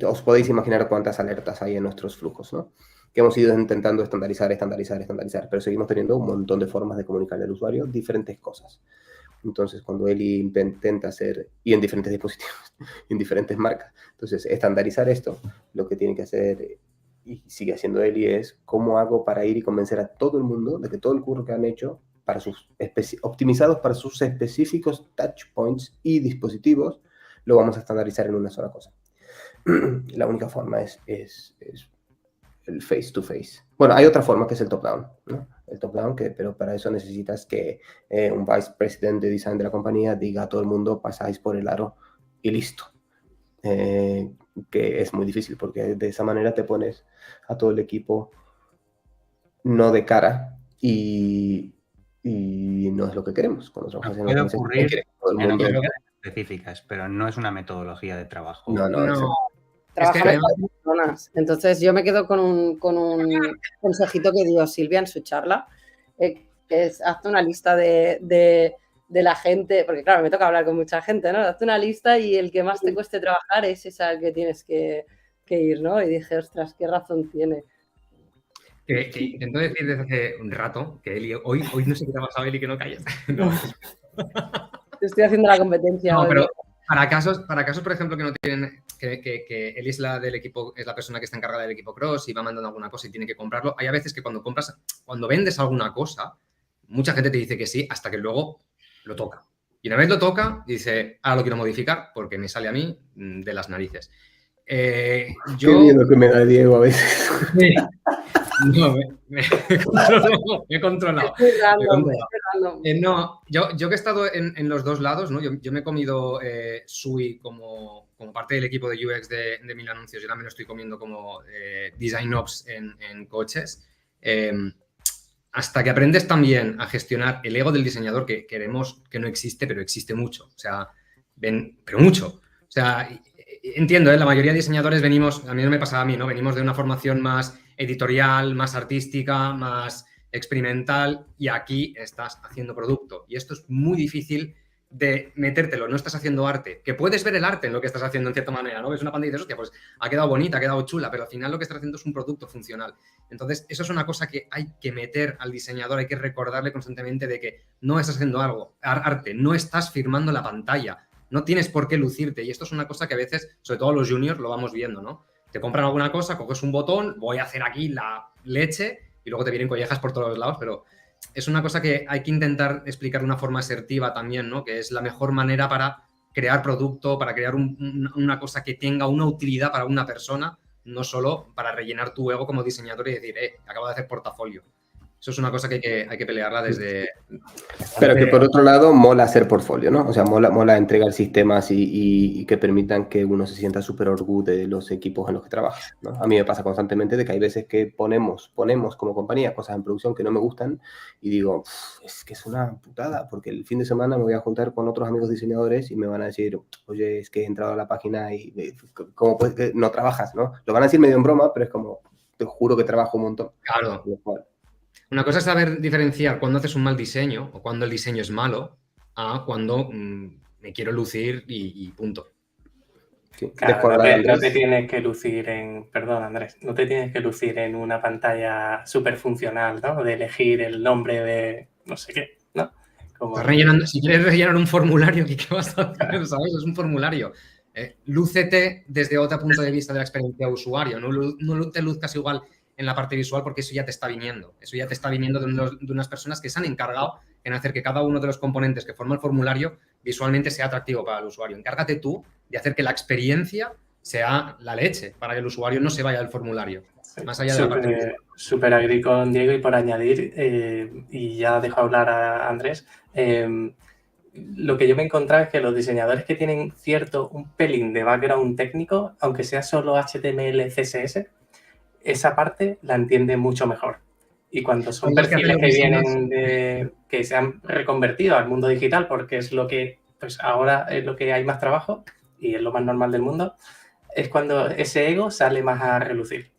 [SPEAKER 1] os podéis imaginar cuántas alertas hay en nuestros flujos, ¿no? Que hemos ido intentando estandarizar, pero seguimos teniendo un montón de formas de comunicarle al usuario diferentes cosas. Entonces, cuando Eli intenta hacer, y en diferentes dispositivos, en diferentes marcas, entonces, estandarizar esto, lo que tiene que hacer, y sigue haciendo Eli, es cómo hago para ir y convencer a todo el mundo de que todo el curro que han hecho, para optimizados para sus específicos touch points y dispositivos, lo vamos a estandarizar en una sola cosa. La única forma es el face-to-face. Bueno, hay otra forma que es el top-down, ¿no? El top-down, pero para eso necesitas que un vice president de design de la compañía diga a todo el mundo, pasáis por el aro y listo. Que es muy difícil, porque de esa manera te pones a todo el equipo no de cara y no es lo que queremos. Cuando trabajamos en
[SPEAKER 8] Puede
[SPEAKER 1] organización,
[SPEAKER 8] ocurrir
[SPEAKER 1] todo el
[SPEAKER 8] en
[SPEAKER 1] mundo...
[SPEAKER 8] organizaciones específicas, pero no es una metodología de trabajo.
[SPEAKER 1] No,
[SPEAKER 7] No,
[SPEAKER 4] Trabajamos
[SPEAKER 7] además-
[SPEAKER 4] con personas. Entonces yo me quedo con un consejito que dio Silvia en su charla, que es hazte una lista de la gente, porque claro, me toca hablar con mucha gente, ¿no? Hazte una lista y el que más te cueste trabajar es esa al que tienes que ir, ¿no? Y dije, ostras, qué razón tiene.
[SPEAKER 7] Que intento decir desde hace un rato que Eli, hoy no sé qué te ha pasado, Eli, que no calles. No.
[SPEAKER 4] Te estoy haciendo la competencia.
[SPEAKER 7] No,
[SPEAKER 4] hoy.
[SPEAKER 7] pero para casos, por ejemplo, que no tienen, que él es la del equipo, es la persona que está encargada del equipo cross y va mandando alguna cosa y tiene que comprarlo. Hay a veces que cuando vendes alguna cosa, mucha gente te dice que sí, hasta que luego lo toca. Y una vez lo toca, dice, ahora lo quiero modificar porque me sale a mí de las narices.
[SPEAKER 1] Qué miedo que me da Diego a veces.
[SPEAKER 7] Sí. No, me he controlado.
[SPEAKER 4] Es random.
[SPEAKER 7] No, yo que he estado en los dos lados, ¿no? Yo me he comido SUI como parte del equipo de UX de Mil Anuncios. Yo también lo estoy comiendo como Design Ops en coches. Hasta que aprendes también a gestionar el ego del diseñador, que queremos que no existe, pero existe mucho. O sea, pero mucho. O sea, entiendo, la mayoría de diseñadores venimos, a mí no me pasa a mí, ¿no? Venimos de una formación más editorial, más artística, más experimental, y aquí estás haciendo producto. Y esto es muy difícil de metértelo, no estás haciendo arte, que puedes ver el arte en lo que estás haciendo en cierta manera, ¿no? Ves una pantalla y dices, hostia, pues ha quedado bonita, ha quedado chula, pero al final lo que estás haciendo es un producto funcional. Entonces, eso es una cosa que hay que meter al diseñador, hay que recordarle constantemente de que no estás haciendo algo, arte, no estás firmando la pantalla, no tienes por qué lucirte. Y esto es una cosa que a veces, sobre todo los juniors, lo vamos viendo, ¿no? Te compran alguna cosa, coges un botón, voy a hacer aquí la leche y luego te vienen collejas por todos los lados, pero es una cosa que hay que intentar explicar de una forma asertiva también, ¿no? Que es la mejor manera para crear producto, para crear una cosa que tenga una utilidad para una persona, no solo para rellenar tu ego como diseñador y decir, acabo de hacer portafolio. Eso es una cosa que hay que pelearla desde...
[SPEAKER 1] Pero que por otro lado mola hacer portfolio, ¿no? O sea, mola entregar sistemas y que permitan que uno se sienta súper orgulloso de los equipos en los que trabaja, ¿no? A mí me pasa constantemente de que hay veces que ponemos como compañía cosas en producción que no me gustan y digo, es que es una putada, porque el fin de semana me voy a juntar con otros amigos diseñadores y me van a decir, oye, es que he entrado a la página y ¿cómo puedes que no trabajas, no? Lo van a decir medio en broma, pero es como, te juro que trabajo un montón.
[SPEAKER 7] Claro. Una cosa es saber diferenciar cuando haces un mal diseño o cuando el diseño es malo a cuando me quiero lucir y punto.
[SPEAKER 3] Sí, claro, no te tienes que lucir perdón, Andrés, no te tienes que lucir en una pantalla súper funcional, ¿no? De elegir el nombre de no sé qué, ¿no?
[SPEAKER 7] Si quieres rellenar un formulario, ¿qué vas a hacer? ¿Sabes? Es un formulario. Lúcete desde otro punto de vista de la experiencia de usuario. No te luzcas igual en la parte visual porque eso ya te está viniendo. Eso ya te está viniendo de unas personas que se han encargado en hacer que cada uno de los componentes que forma el formulario visualmente sea atractivo para el usuario. Encárgate tú de hacer que la experiencia sea la leche para que el usuario no se vaya del formulario. Más allá de la parte visual.
[SPEAKER 3] Súper agri con Diego y por añadir, y ya dejo hablar a Andrés, lo que yo me he encontrado es que los diseñadores que tienen un pelín de background técnico, aunque sea solo HTML, CSS, esa parte la entiende mucho mejor. Y cuando son perfiles que vienen que se han reconvertido al mundo digital, porque es lo que, pues ahora es lo que hay más trabajo y es lo más normal del mundo, es cuando ese ego sale más a relucir.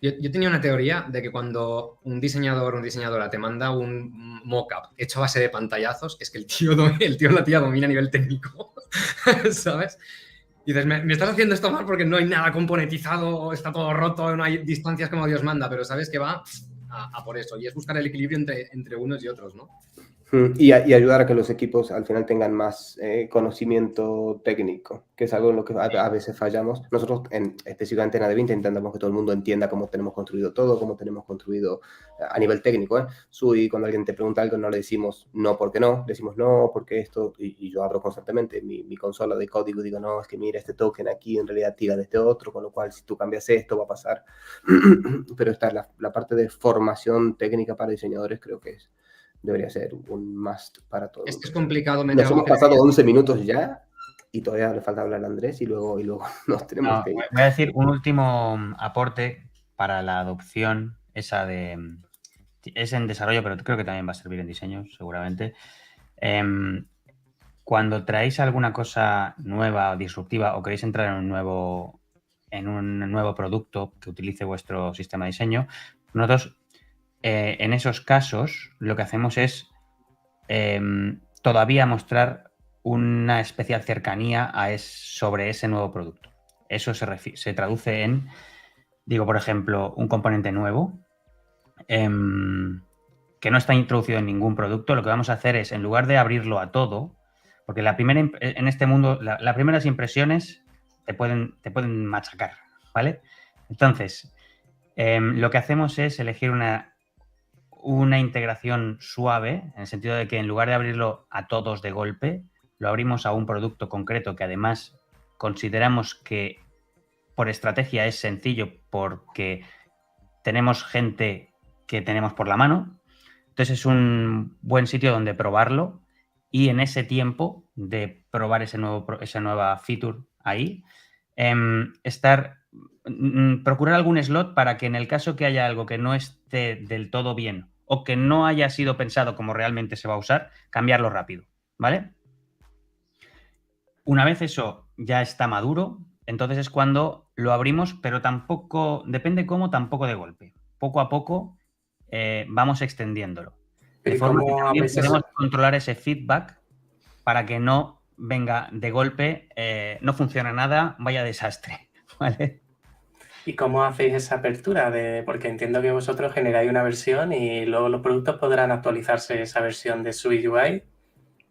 [SPEAKER 7] Yo tenía una teoría de que cuando un diseñador o una diseñadora te manda un mockup hecho a base de pantallazos, es que el tío o la tía domina a nivel técnico, ¿sabes? Y dices, me estás haciendo esto mal porque no hay nada componentizado, está todo roto, no hay distancias como Dios manda, pero sabes que va a por eso. Y es buscar el equilibrio entre unos y otros, ¿no?
[SPEAKER 1] Y ayudar a que los equipos al final tengan más conocimiento técnico, que es algo en lo que a veces fallamos. Nosotros, específicamente en AD20, intentamos que todo el mundo entienda cómo tenemos construido todo, cómo tenemos construido a nivel técnico. Sui, cuando alguien te pregunta algo, no le decimos no porque no, le decimos no porque esto, y yo abro constantemente mi consola de código, digo, no, es que mira, este token aquí en realidad tira de este otro, con lo cual si tú cambias esto va a pasar. Pero esta la parte de formación técnica para diseñadores creo que debería ser un must para todos.
[SPEAKER 7] Es complicado meter.
[SPEAKER 1] Nos hemos pasado 11 minutos ya y todavía le falta hablar a Andrés y luego nos tenemos que ir.
[SPEAKER 8] Voy a decir un último aporte para la adopción, es en desarrollo, pero creo que también va a servir en diseño, seguramente. Cuando traéis alguna cosa nueva o disruptiva o queréis entrar en un nuevo producto que utilice vuestro sistema de diseño, nosotros en esos casos lo que hacemos es todavía mostrar una especial cercanía sobre ese nuevo producto. Eso se traduce en, digo, por ejemplo, un componente nuevo que no está introducido en ningún producto. Lo que vamos a hacer es, en lugar de abrirlo a todo, porque en este mundo, las primeras impresiones te pueden machacar, ¿vale? Entonces, lo que hacemos es elegir una integración suave, en el sentido de que en lugar de abrirlo a todos de golpe, lo abrimos a un producto concreto que además consideramos que por estrategia es sencillo porque tenemos gente que tenemos por la mano. Entonces es un buen sitio donde probarlo y en ese tiempo de probar esa nueva feature ahí, procurar algún slot para que en el caso que haya algo que no esté del todo bien o que no haya sido pensado como realmente se va a usar, cambiarlo rápido, ¿vale? Una vez eso ya está maduro, entonces es cuando lo abrimos, pero tampoco, depende cómo, tampoco de golpe. Poco a poco vamos extendiéndolo. De forma que también podemos controlar ese feedback para que no venga de golpe, no funciona nada, vaya desastre, ¿vale?
[SPEAKER 3] ¿Y cómo hacéis esa apertura? Porque entiendo que vosotros generáis una versión y luego los productos podrán actualizarse esa versión de su UI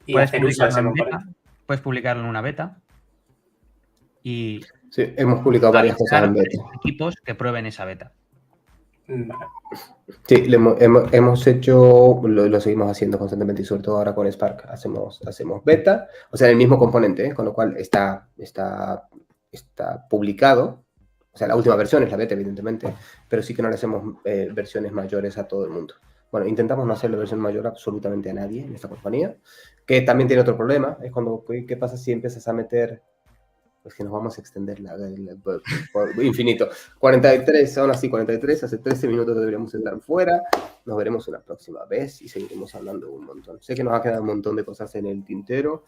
[SPEAKER 3] y hacer uso de ese componente.
[SPEAKER 8] Puedes publicarlo en una beta y...
[SPEAKER 1] Sí, hemos publicado varias cosas en beta.
[SPEAKER 8] Equipos que prueben esa beta.
[SPEAKER 3] Vale.
[SPEAKER 1] Sí, hemos hecho, lo seguimos haciendo constantemente y sobre todo ahora con Spark hacemos beta, o sea, el mismo componente, con lo cual está publicado. O sea, la última versión es la beta, evidentemente, pero sí que no le hacemos versiones mayores a todo el mundo. Bueno, intentamos no hacerle versión mayor absolutamente a nadie en esta compañía, que también tiene otro problema, es cuando, ¿qué pasa si empiezas a meter? Pues que nos vamos a extender por infinito. 43, aún así 43, hace 13 minutos deberíamos estar fuera, nos veremos una próxima vez y seguiremos hablando un montón. Sé que nos ha quedado un montón de cosas en el tintero.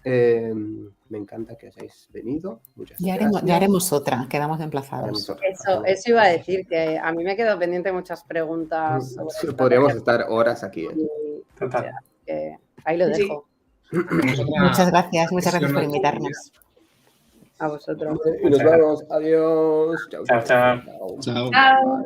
[SPEAKER 1] Me encanta que hayáis venido. Muchas gracias.
[SPEAKER 2] Ya haremos otra, quedamos emplazados.
[SPEAKER 4] Eso iba a decir, que a mí me quedó pendiente muchas preguntas.
[SPEAKER 1] Podríamos estar horas aquí.
[SPEAKER 3] Total.
[SPEAKER 4] Ahí lo dejo.
[SPEAKER 2] Muchas gracias por invitarnos.
[SPEAKER 4] A vosotros.
[SPEAKER 1] Y nos vemos. Adiós.
[SPEAKER 3] Chao.
[SPEAKER 6] Chao.
[SPEAKER 5] Chao.